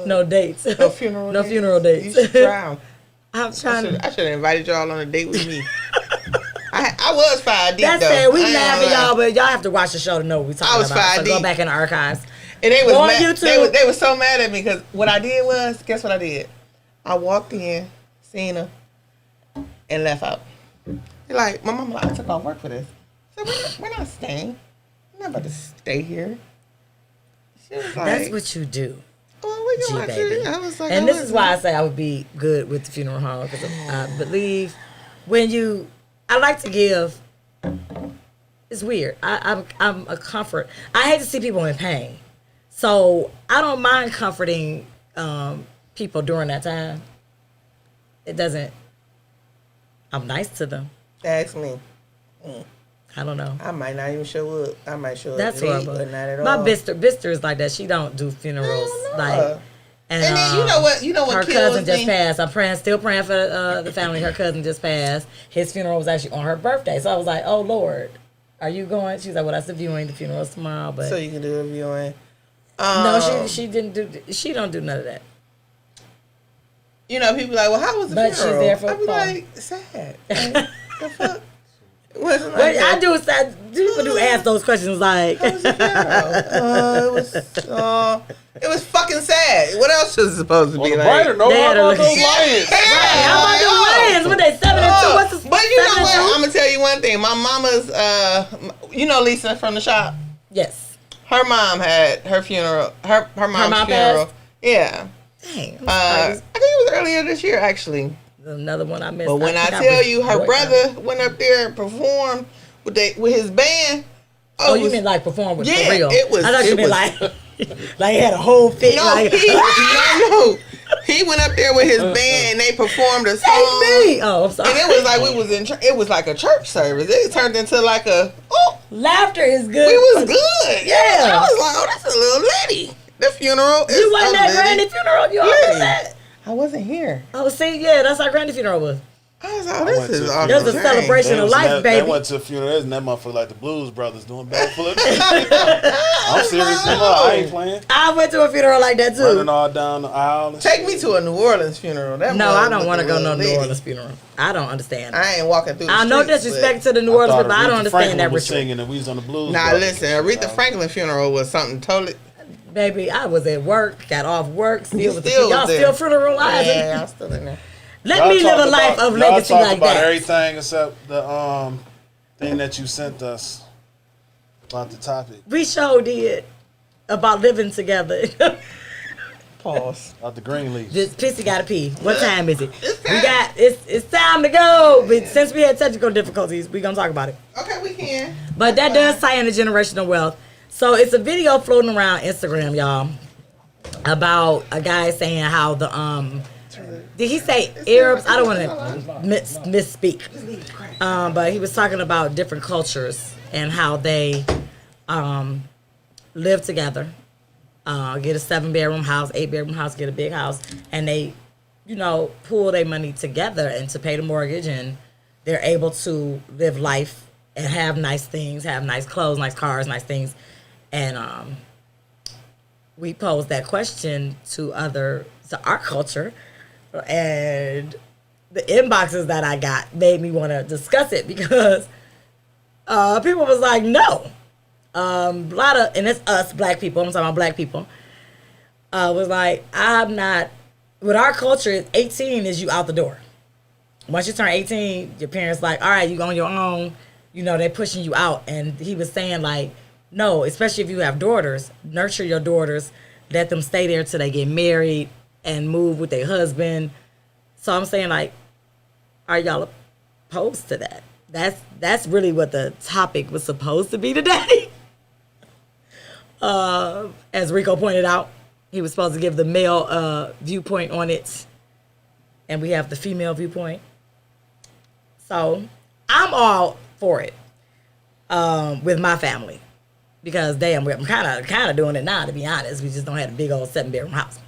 No dates. No funeral. No dates? funeral dates. You should drown. I'm trying to. I should have invited y'all on a date with me. I was 5 deep That's though. it. We I ain't laugh gonna at y'all, lie. but y'all have to watch the show to know what we talking I was about. 5 So go deep. back in the archives. And they was Go on mad. YouTube. They was so mad at me because what I did was, guess what I did? I walked in, seen her, and left out. They're like, my mama, I took off work for this. I said, we're not staying. I'm not about to stay here. She was like, That's what you do. well, we G can watch baby. it. I was like, And I this is wasn't. why I say I would be good with the funeral home because I believe when I like to give. It's weird. I'm a comfort. I hate to see people in pain, so I don't mind comforting people during that time. It doesn't. I'm nice to them. Ask me. I don't know. I might not even show up. I might show That's up late, horrible. but not at all. My Bister is like that. She don't do funerals. Hell no. Like, And then you know what? You know what her kills cousin just me? passed. I'm still praying for the family. Her cousin just passed. His funeral was actually on her birthday, so I was like, "Oh Lord, are you going?" She was like, "Well, that's the viewing. The funeral's tomorrow." But So you can do a viewing. no, she didn't do. She don't do none of that. You know, people like, well, how was the But funeral? she's there for I be fun. like, sad. Like, the fuck? Wasn't like But that. I do. People do ask those questions like, How was the funeral? It was fucking sad. What else was it supposed to On be the like? brighter note, They how had a about little- those Lions? "Hey, how about the Lions? What they 7-2? What's the But you know 7-2? what? I'm gonna tell you one thing. My mama's, you know Lisa from the shop. Yes. Her mom had her funeral. Her mom's mom funeral. passed? Yeah. Dang. I think it was earlier this year actually. Another one I missed. But when I think tell was you, her boycotted. brother went up there and performed with his band. Oh, it you was- mean like perform with Yeah, for real? it was- I thought you it meant was- like like he had a whole fit. No, like, no. He went up there with his band. They performed a Take song. me. Oh, I'm sorry. And it was like we was in. It was like a church service. It turned into like a. Oh, Laughter is good. we was good. Yeah. I was like, oh, that's a little lady. The funeral. Is You wasn't a at lady. Granny funeral. You all Lady. was that. I wasn't here. Oh, see, yeah, that's how Granny funeral was. I was like, oh, went this is to- off There's the a chain. celebration of life, They baby. went to a funeral, and that motherfucker like the Blues Brothers doing backflips. I'm serious. I ain't playing. I went to a funeral like that Running too. all down the aisle. And Take me to a New Orleans funeral. That No, mother I don't was want to a go little no New lady. Orleans funeral. I don't understand. I ain't walking through the I know streets, disrespect but- to the New Orleans, thought but I don't Aretha understand Franklin that was ritual. singing, and we was on the Blues Nah, Brothers. listen, Aretha Franklin funeral was something totally. Baby, I was at work, got off work, still with the Still y'all there. still funeralizing. Yeah, I'm still in there. Let Y'all me live talk a life about- of y'all legacy talk like about that. everything except the thing that you sent us about the topic. We sure did about living together. Pause. About the green leaf. This pissy gotta pee. What time is it? It's We time. got it's time to go. But since we had technical difficulties, we gonna talk about it. Okay, we can. But that does tie into generational wealth. So it's a video floating around Instagram, y'all, about a guy saying how the did he say Arabs? I don't want to misspeak. But he was talking about different cultures and how they live together. Get a 7-bedroom house, 8-bedroom house, get a big house, and they, pool their money together and to pay the mortgage, and they're able to live life and have nice things, have nice clothes, nice cars, nice things, and we posed that question to our culture, and the inboxes that I got made me want to discuss it because people was like, no. A lot of, and it's us black people, I'm talking about black people. was like, I'm not. With our culture, 18 is you out the door. Once you turn 18, your parents like, all right, you go on your own. You know, they're pushing you out. And he was saying like, no, especially if you have daughters, nurture your daughters, let them stay there till they get married and move with their husband. So I'm saying like, are y'all opposed to that? That's really what the topic was supposed to be today. As Rico pointed out, he was supposed to give the male viewpoint on it, and we have the female viewpoint. So I'm all for it with my family because damn, I'm kind of doing it now. To be honest, we just don't have a big old 7-bedroom house.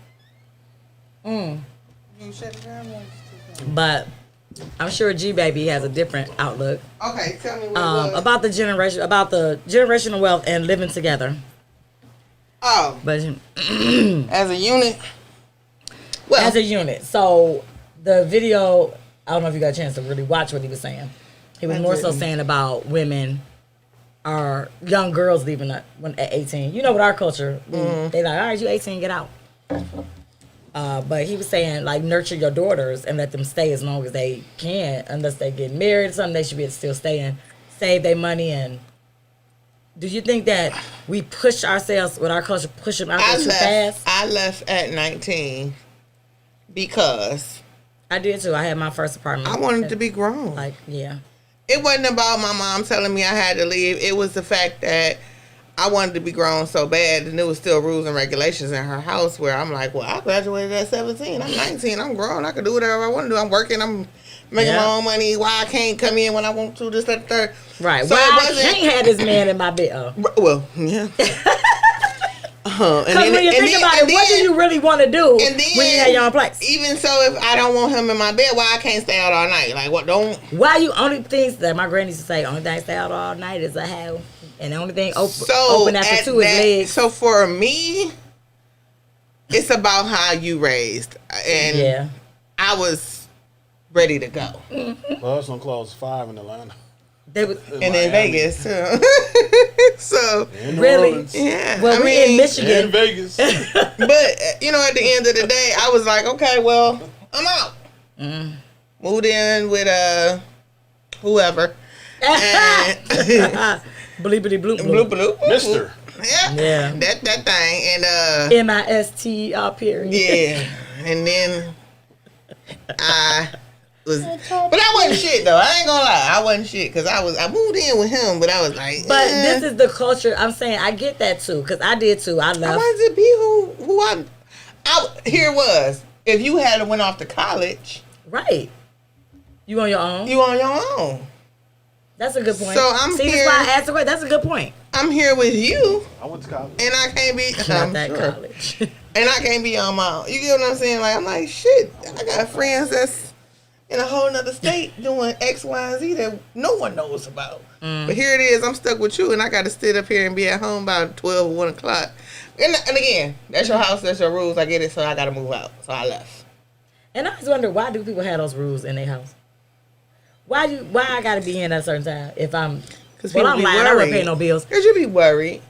You shut it down. But I'm sure G Baby has a different outlook Okay, tell me what it was. about the generational wealth and living together. Oh, But as a unit. Well, as a unit, so the video, I don't know if you got a chance to really watch what he was saying. He was I more so didn't. saying about women or young girls leaving at 18. You know, with our culture, they like, all right, you 18, get out. But he was saying, like, nurture your daughters and let them stay as long as they can. Unless they get married or something, they should be still staying, save their money. And do you think that we push ourselves with our culture, push them out there too fast? I left at 19 because I did too. I had my first apartment. I wanted to be grown. Like, yeah. It wasn't about my mom telling me I had to leave. It was the fact that I wanted to be grown so bad, and there was still rules and regulations in her house where I'm like, well, I graduated at 17. I'm 19. I'm grown. I can do whatever I want to do. I'm working. I'm making my own money. Why I can't come in when I want to, this, that, the third. Right. So Well, it I wasn't- can't have this man in my bed. Well, yeah. Because when you think about it, what do you really want to do and then, when you have your own place? even so, if I don't want him in my bed, why I can't stay out all night? Like, what, don't... Why you only things that my granny used to say, only thing stay out all night is a house. And the only thing open after at 2 is legs. So for me, it's about how you raised. And Yeah. I was ready to go. Well, it's gonna close 5 in Atlanta. They was, And in Miami. Vegas, too. So, In New Really? Orleans. yeah. well, I we in mean, Michigan. In Vegas. But, you know, at the end of the day, I was like, okay, well, I'm out. Moved in with whoever. And Bleepity bloop bloop, bloop. bloop. Mister. Yeah. Yeah. That thing. And, MISTER period. yeah. And then I was, but I wasn't shit though. I ain't gonna lie, I wasn't shit because I moved in with him, but I was like, But this is the culture. I'm saying I get that too, because I did too. I I left. wanted to be who I here was. If you had went off to college, Right. You on your own? you on your own. That's a good point. So I'm See, here- that's why I asked the question. That's a good point. I'm here with you, I went to college. and I can't be. Not I'm that sure. college. And I can't be on my own. You get what I'm saying? Like, I'm like, shit, I got friends that's in a whole nother state doing X, Y, and Z that no one knows about. But here it is, I'm stuck with you, and I got to sit up here and be at home by 12 or 1 o'clock. And again, that's your house, that's your rules. I get it, so I got to move out. So I left. And I always wonder, why do people have those rules in their house? Why I gotta be in at a certain time if I'm? Well, I'm lying. I wouldn't pay no bills. Because you be worried.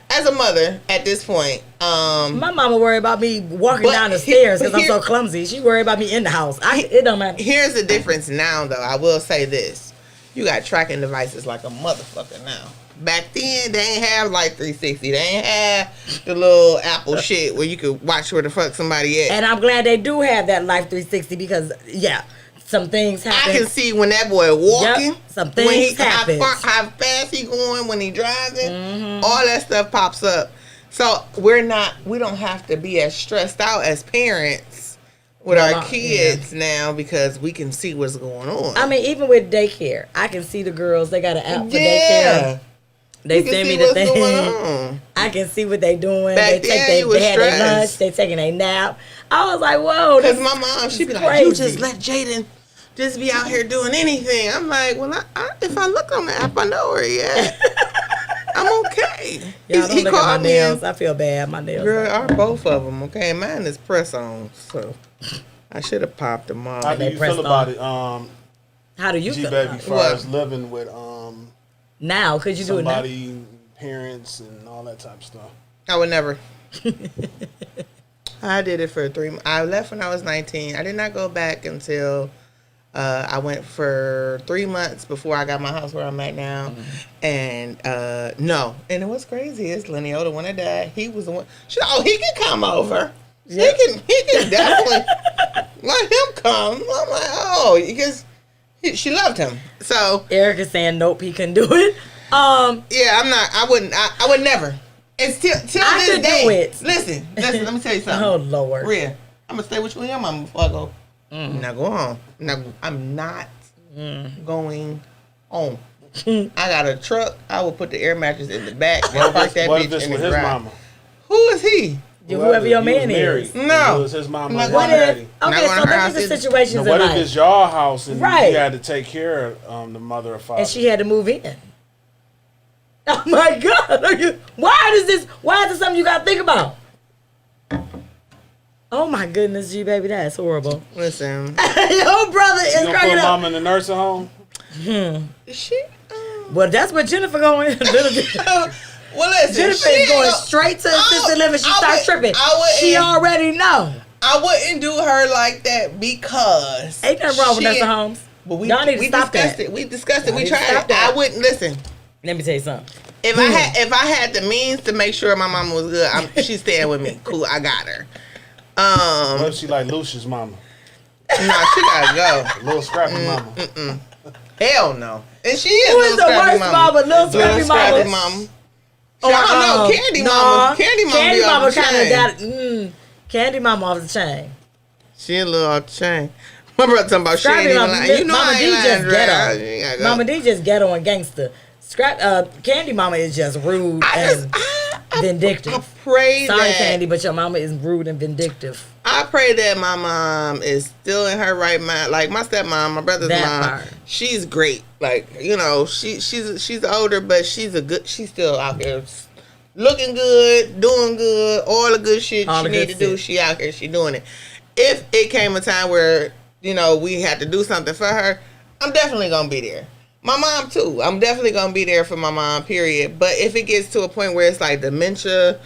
As a mother, at this point, My mama worried about me walking But down the he- stairs because but I'm so here- clumsy. She worried about me in the house. It don't matter. here's the difference now, though. I will say this. You got tracking devices like a motherfucker now. Back then, they ain't have like 360. They ain't have the little Apple shit where you could watch where the fuck somebody at. And I'm glad they do have that Life 360 because some things I happen. can see when that boy walking. Yep, some when he, things happen. how fast he going when he driving. Mm-hmm. All that stuff pops up. So we don't have to be as stressed out as parents with Well, our kids now because we can see what's going on. I mean, even with daycare, I can see the girls. They got an app for yeah. daycare. They You can send see me the what's going thing. on. I can see what they doing. Back They then, take you was they had their lunch. stressed. They taking a nap. I was like, whoa. Because This, my mom, she'd be is like, you crazy. just let Jaden just be out here doing anything. I'm like, well, if I look on the app, I know where he at. I'm okay. Y'all don't he look at my called me nails. and, I feel bad. My nails. girl, are both of them, okay? Mine is press on, so I should have popped them How off. do they you pressed feel about on. it? How do you G feel baby, about it? far What? as living with Now? Could you do it now? somebody, parents, and all that type of stuff. I would never. I did it for 3 months. I left when I was 19. I did not go back until I went for 3 months before I got my house where I'm at now. And no. And it was crazy is Leneota, when I died, he was the one. She said, oh, he can come over. Yep. He can definitely let him come. I'm like, oh, because she loved him. So Erica's saying nope, he couldn't do it. yeah, I would never. It's till I this could day. do it. Listen, let me tell you something. Oh Lord. Rhea, I'm gonna stay with you and your mama before I go. I'm not going home. I'm not going home. I got a truck. I will put the air mattress in the back and park that What bitch if it's in with the his garage. mama? Who is he? Whoever your He was man married, is. and No. It was his mama I'm not and his What going if? daddy. Not Okay, going so to her look house at the either. situations Now, in what if life, it's your house and Right. you had to take care of the mother or father? and she had to move in. Oh my God! Why is this something you gotta think about? Oh my goodness, G baby, that's horrible. Listen, Your brother is you gonna cracking put up. mama in the nursing home? she. Well, that's where Jennifer going. Well, listen, Jennifer she is going ain't straight to assisted living. She I starts would- tripping. I wouldn't- She already know. I wouldn't do her like that because Ain't nothing wrong with she- nursing homes. But we Y'all need to we stop discussed that. it. We discussed it. Y'all We need to tried stop it. that. I wouldn't listen. Let me tell you something. If I had the means to make sure my mama was good, she's staying with me. Cool, I got her. What if she like Lucia's mama? No, she gotta go. Little scrappy mama. Hell no. And she is Who little is the scrappy worst mama? Little scrappy scrappy mama? mama. I don't know. Candy mama. Candy mama. Candy be mama off the kind of chain. got Candy mama off the chain. She a little off the chain. My brother talking about she ain't Scrappy even mama, lying. You know Mama I D ain't just lying, Dre. You ghetto. gotta go. Mama D just ghetto and gangster. Candy mama is just rude and vindictive. I pray Sorry, that Candy, but your mama is rude and vindictive. I pray that my mom is still in her right mind. Like my stepmom, my brother's That mom, part. she's great. Like she's older, but she's still out there, looking good, doing good, all the good shit All she the need good to do. shit. She out here, she doing it. If it came a time where we had to do something for her, I'm definitely gonna be there. My mom too. I'm definitely gonna be there for my mom. Period. But if it gets to a point where it's like dementia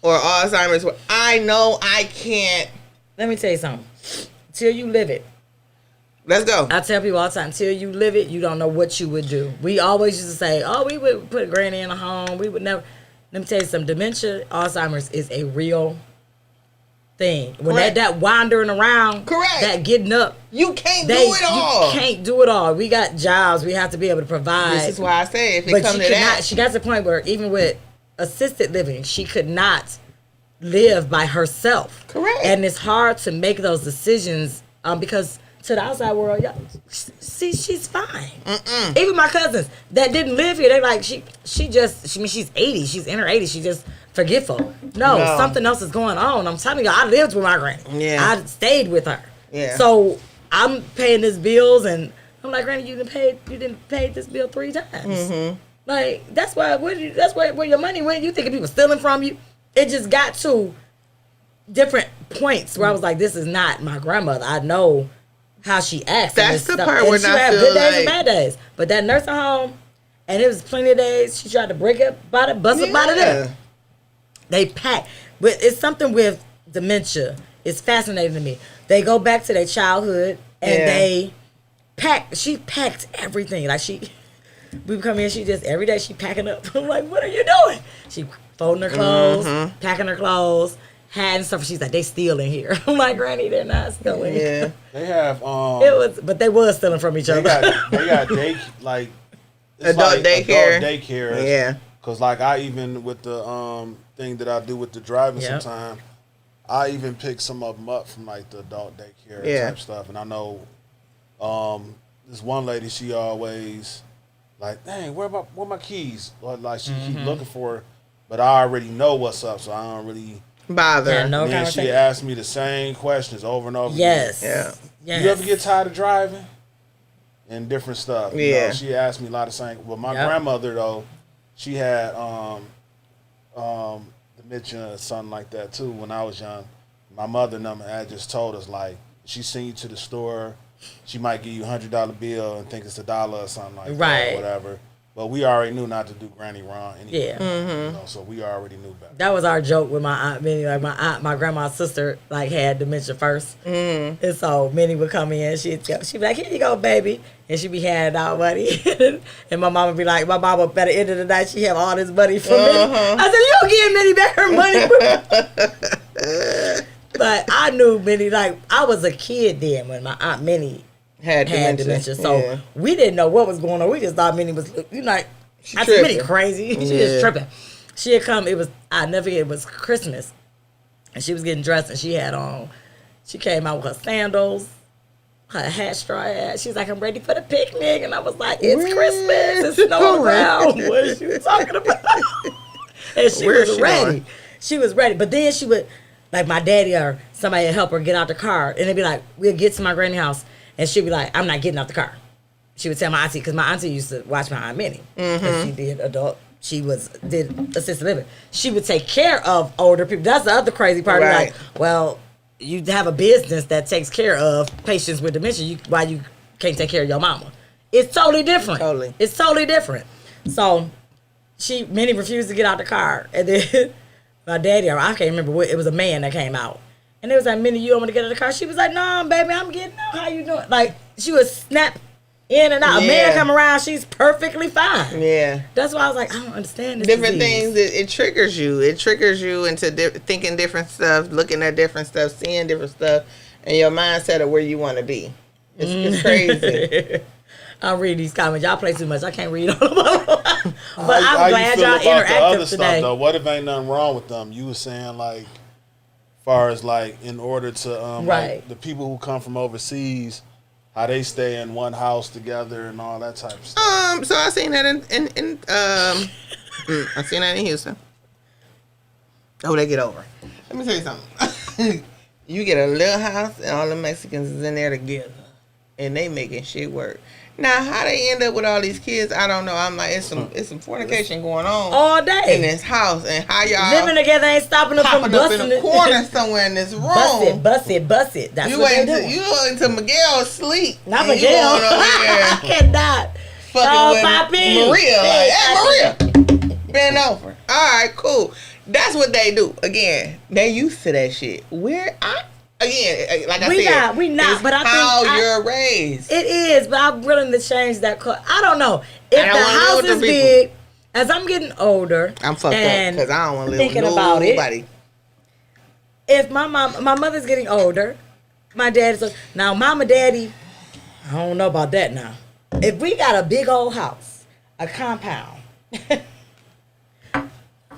or Alzheimer's, where I know I can't. Let me tell you something. Till you live it. Let's go. I tell people all the time, till you live it, you don't know what you would do. We always used to say, oh, we would put granny in a home. We would never. Let me tell you something. Dementia, Alzheimer's is a real thing. When Correct. that wandering around, Correct. that getting up, You can't do it all. You can't do it all. We got jobs. We have to be able to provide. This is why I say if it But comes she to could that, not. She got to the point where even with assisted living, she could not live by herself. Correct. And it's hard to make those decisions because to the outside world, y'all see, she's fine. Even my cousins that didn't live here, they like she's 80. She's in her 80s. She's just forgetful. No, something else is going on. I'm telling you, I lived with my granny. Yeah. I stayed with her. Yeah. So I'm paying these bills, and I'm like, Granny, you didn't pay this bill 3 times. Mm-hmm. Like that's why where your money went. You thinking people stealing from you? It just got to different points where I was like, this is not my grandmother. I know how she acts. and That's this the stuff. part And where she I had feel good days and like- bad days. But that nursing home, and it was plenty of days she tried to break up by the bust up by the there. They pack. But it's something with dementia. It's fascinating to me. They go back to their childhood and Yeah. they pack. She packed everything. Like we come in, she just every day she packing up. I'm like, what are you doing? She folding her clothes, packing her clothes, hiding stuff. She's like, they steal in here. I'm like, Granny, they're not stealing. Yeah. They have But they was stealing from each they other. got it's Adult daycare. Adult daycare. Yeah. Cause like I even with the thing that I do with the driving Yep. sometime, I even pick some of them up from like the adult daycare Yeah. type stuff. And I know this one lady, she always like, dang, where my keys? Or like she keep looking for it, but I already know what's up, so I don't really. Bother. Yeah, no And then she conversation. asked me the same questions over and over. Yes. Yeah. Yes. You ever get tired of driving? And different stuff. You Yeah. know, she asked me a lot of things. Well, my Yep. grandmother though, she had dementia or something like that too when I was young. My mother and them had just told us like she seen you to the store, she might give you $100 bill and think it's $1 or something like that Right. or whatever. But we already knew not to do Granny wrong anyway. Yeah. You know, so we already knew better. That was our joke with my aunt Minnie. Like my grandma's sister, like had dementia first, and so Minnie would come in. She'd be like, "Here you go, baby," and she'd be handing out money. And my mom would be like, "My mama, by the end of the night, she have all this money for Minnie." I said, "You don't give Minnie back her money." But I knew Minnie. Like I was a kid then when my aunt Minnie Had dementia. So we didn't know what was going on. We just thought Minnie was, you know, I said, Minnie crazy. She was tripping. She had come, I never forget, it was Christmas. And she was getting dressed and she came out with her sandals, her hat, straw hat. She's like, I'm ready for the picnic. And I was like, it's Christmas. It's snowing around. What is you talking about? And she was ready. Going? She was ready. But then she would, like my daddy or somebody would help her get out the car. And they'd be like, we'll get to my granny house. And she'd be like, I'm not getting out the car. She would tell my auntie, because my auntie used to watch my Aunt Minnie. Because she did did assisted living. She would take care of older people. That's the other crazy part. Right. Like, well, you have a business that takes care of patients with dementia. Why you can't take care of your mama? It's totally different. Totally. It's totally different. So Minnie refused to get out the car. And then my daddy, or I can't remember what, it was a man that came out. And it was like, Minnie, you don't want to get out of the car? She was like, no, baby, I'm getting out. How you doing? Like, she would snap in and out. A man come around, she's perfectly fine. Yeah. That's why I was like, I don't understand this different disease. things. It triggers you. It triggers you into thinking different stuff, looking at different stuff, seeing different stuff, and your mindset of where you want to be. It's crazy. I'll read these comments. Y'all play too much. I can't read all of them. But I'm glad y'all interactive today. Stuff, what if ain't nothing wrong with them? You were saying like, far as like in order to like the people who come from overseas, how they stay in one house together and all that type of stuff. So I seen that in I seen that in Houston. Oh, they get over. Let me tell you something. You get a little house and all the Mexicans is in there together, and they making shit work. Now, how they end up with all these kids, I don't know. I'm like, it's some fornication going on all day in this house, and how y'all living together ain't stopping them from busting up in the corner somewhere in this room. Bust it. That's you what they do. You waiting till Miguel's sleep. Not Miguel. I cannot. Fucking with Maria. Like, hey, Maria, bend over. All right, cool. That's what they do. Again, they used to that shit. We not. But I think how you're raised. It is, but I'm willing to change that. I don't know if the house is big. As I'm getting older, I'm fucked up because I don't want to live with nobody. If my mother's getting older, my dad's now. Mama, daddy, I don't know about that now. If we got a big old house, a compound,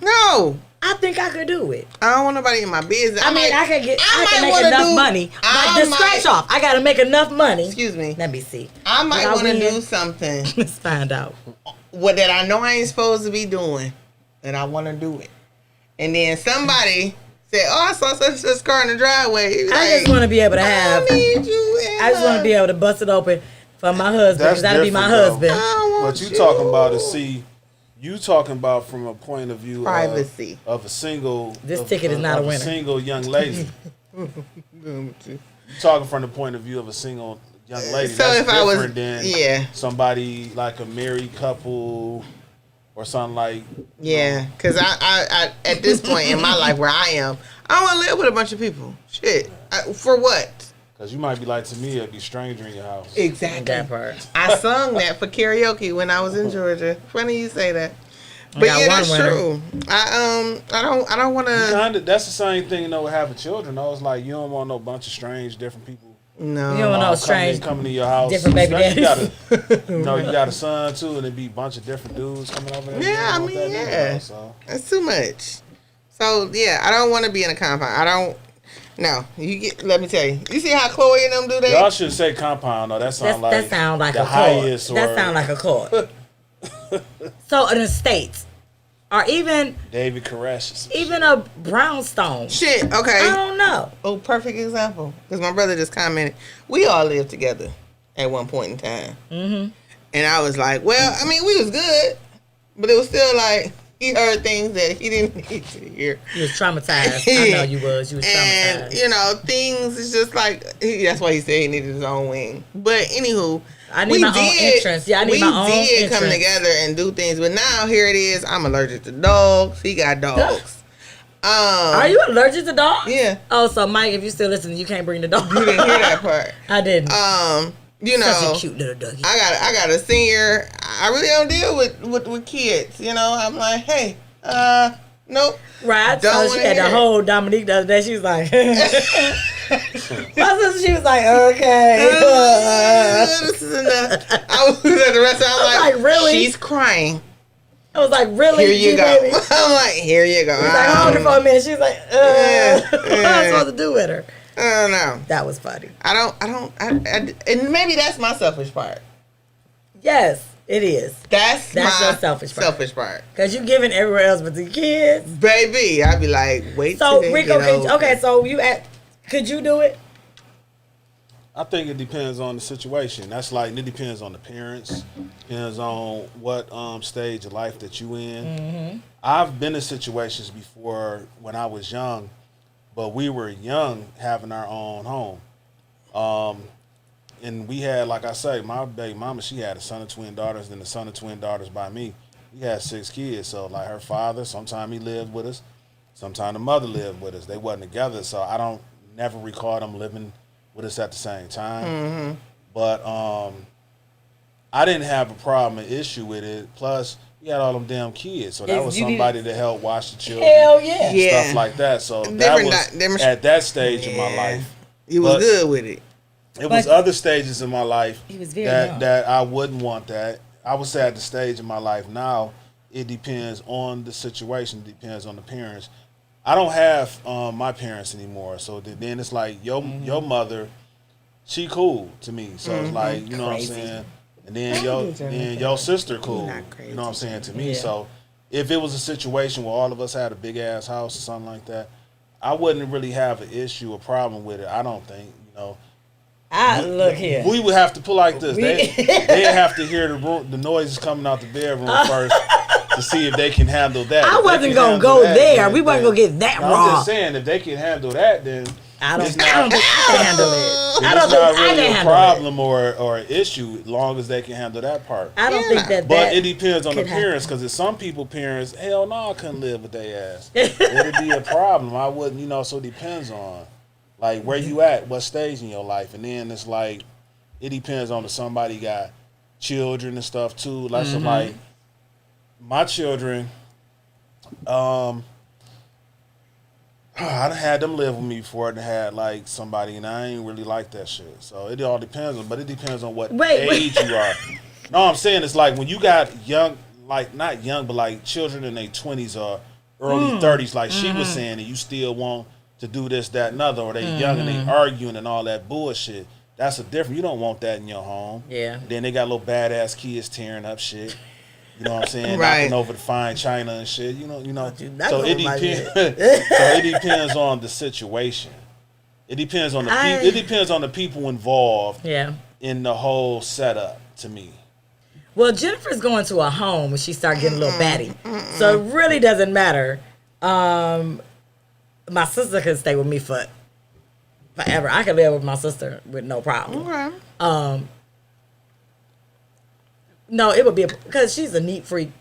no. I think I could do it. I don't want nobody in my business. I can make enough money. Like the scratch off. I gotta make enough money. Excuse me. Let me see. I might want to do something. Let's find out. What that I know I ain't supposed to be doing, and I want to do it. And then somebody said, "Oh, I saw such car in the driveway." I just want to be able to have. I just want to be able to bust it open for my husband. Because that'll be my husband. What you talking about is you talking about from a point of view privacy of a single. This ticket is not a winner. A single young lady. You talking from the point of view of a single young lady. So that's if I was, than somebody like a married couple or something like. Yeah, because I at this point in my life where I am, I don't want to live with a bunch of people. Shit, for what? Because you might be like, to me, it'd be stranger in your house. Exactly. That part. I sung that for karaoke when I was in Georgia. Funny you say that. But yeah, that's true. I don't want to. That's the same thing, with having children. Though. It's like you don't want no bunch of strange, different people. No. You don't want no strange coming to your house. Different baby daddies. You got a son too, and it'd be a bunch of different dudes coming over there. Yeah, I mean, that's too much. So yeah, I don't want to be in a compound. I don't. No, let me tell you. You see how Chloe and them do that? Y'all should say compound though. That sound like the highest. That sound like a court. So an estate, or even David Koresh, even a brownstone. Shit. Okay. I don't know. Oh, perfect example. Because my brother just commented. We all lived together at one point in time. Mm-hmm. And I was like, well, I mean, we was good, but it was still like He heard things that he didn't need to hear. You was traumatized. I know you was. You was And, traumatized. things is just like, that's why he said he needed his own wing. But, anywho. I need my own entrance. Yeah, I need my own entrance. We did come together and do things. But now, here it is. I'm allergic to dogs. He got dogs. Are you allergic to dogs? Yeah. Oh, so Mike, if you still listening, you can't bring the dog. You didn't hear that part. I didn't. Such a cute little doggy. I got a senior. I really don't deal with kids. I'm like, hey, nope. Right. Don't So she had the whole Dominique the other day. She was like, my sister, she was like, okay. This is enough. I was at the restaurant. I'm like, really? She's crying. I was like, really? Here you go. Baby? I'm like, here you go. She's like, hold it for a minute. She's like, what am I supposed to do with her? I don't know. That was funny. And maybe that's my selfish part. Yes, it is. That's my your selfish part. Because you giving everywhere else but the kids. Baby, I'd be like, wait so, till they Rico, get older. okay, so could you do it? I think it depends on the situation. That's like, it depends on the parents, depends on what stage of life that you in. Mm-hmm. I've been in situations before when I was young, but we were young having our own home. And we had, like I say, my baby mama, she had a son and twin daughters, then a son and twin daughters by me. We had 6 kids. So like her father, sometime he lived with us, sometime the mother lived with us. They wasn't together, so I don't never recall them living with us at the same time. Mm-hmm. But I didn't have a problem, an issue with it. Plus, we had all them damn kids, so that was somebody to help watch the children. Hell yeah. Yeah. Stuff like that. So that was at that stage of my life. He was good with it. It was other stages in my life he was very young. that I wouldn't want that. I would say at the stage of my life now, it depends on the situation, it depends on the parents. I don't have my parents anymore, so then it's like your mother, she cool to me. So it's like, you know what I'm saying? And then your sister cool. You know what I'm saying to me? Yeah. So if it was a situation where all of us had a big ass house or something like that, I wouldn't really have an issue or problem with it. I don't think, Look here. We would have to put like this. They have to hear the noises coming out the bedroom first to see if they can handle that. I wasn't gonna go there. We wasn't gonna get that raw. I'm just saying, if they can handle that, then I don't think I can handle it. I don't it's think not I really can a handle problem or an issue, as long as they can handle that part. I don't think that. But it depends on the parents, because if some people parents, hell no, I couldn't live with their ass. It'd be a problem. I wouldn't, so it depends on like where you at, what stage in your life, and then it's like it depends on if somebody got children and stuff too. Like so, like my children, I done had them live with me before and had like somebody, and I ain't really like that shit. So it all depends on, but it depends on what age you are. No, I'm saying it's like when you got young, like not young, but like children in their 20s or early 30s, like she was saying, and you still want to do this, that, and other, or they young and they arguing and all that bullshit. That's a different. You don't want that in your home. Yeah. Then they got little badass kids tearing up shit. You know what I'm saying? Right. Knocking over the fine china and shit. You know. So it depends. So it depends on the situation. It depends on the people. It depends on the people involved. Yeah. In the whole setup, to me. Well, Jennifer's going to a home when she starts getting a little batty, so it really doesn't matter. My sister could stay with me forever. I could live with my sister with no problem. Okay. No, it would be because she's a neat freak,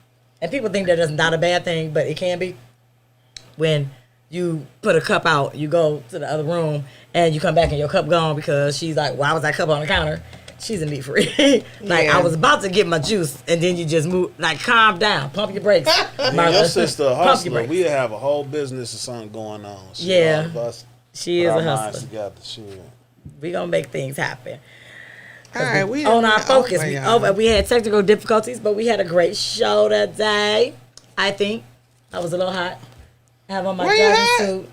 and people think that that's not a bad thing, but it can be. When you put a cup out, you go to the other room, and you come back and your cup gone because she's like, "Why was that cup on the counter?" She's a neat freak. I was about to get my juice, and then you just move. Like, calm down, pump your brakes. Your sister a hustler. We have a whole business or something going on. Yeah. All of us She is a minds hustler. together. Shit. We gonna make things happen. All right, we on our focus. y'all. We had technical difficulties, but we had a great show today. I think I was a little hot. I have on my driving suit.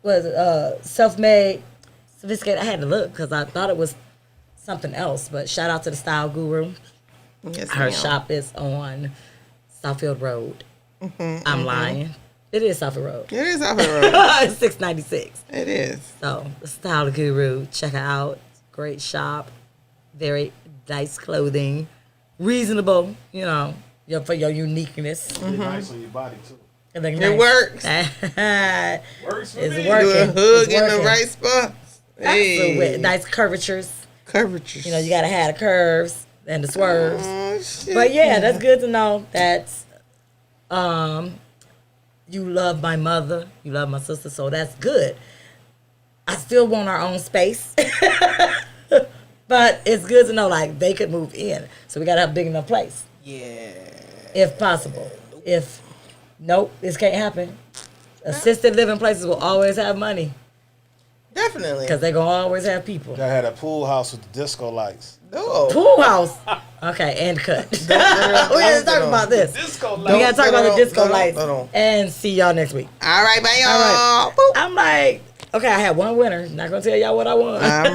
Was self-made, sophisticated. I had to look because I thought it was something else. But shout out to the Style Guru. Yes, Her ma'am. shop is on Southfield Road. I'm lying. It is Southfield Road. It is off the road. It's 696. It is. So, the Style Guru, check her out. Great shop. Very nice clothing. Reasonable, for your uniqueness. Get nice on your body too. And then It works. Works for It's me. Do a working. hug It's in the working. right spot. Absolutely. Nice curvatures. Curvatures. You know, you gotta have the curves and the swerves. Oh, shit. But yeah, that's good to know that you love my mother, you love my sister, so that's good. I still want our own space. But it's good to know like they could move in. So we gotta have a big enough place. Yeah. If possible. If nope, this can't happen. Assisted living places will always have money. Definitely. Because they're gonna always have people. That had a pool house with the disco lights. No. Pool house. Okay, and cut. We gotta talk about this. Disco We lights. gotta talk about the disco no, lights. no. And see y'all next week. All right, bye, y'all. All right. Boop. I'm like, okay, I had one winner. Not gonna tell y'all what I won. All right.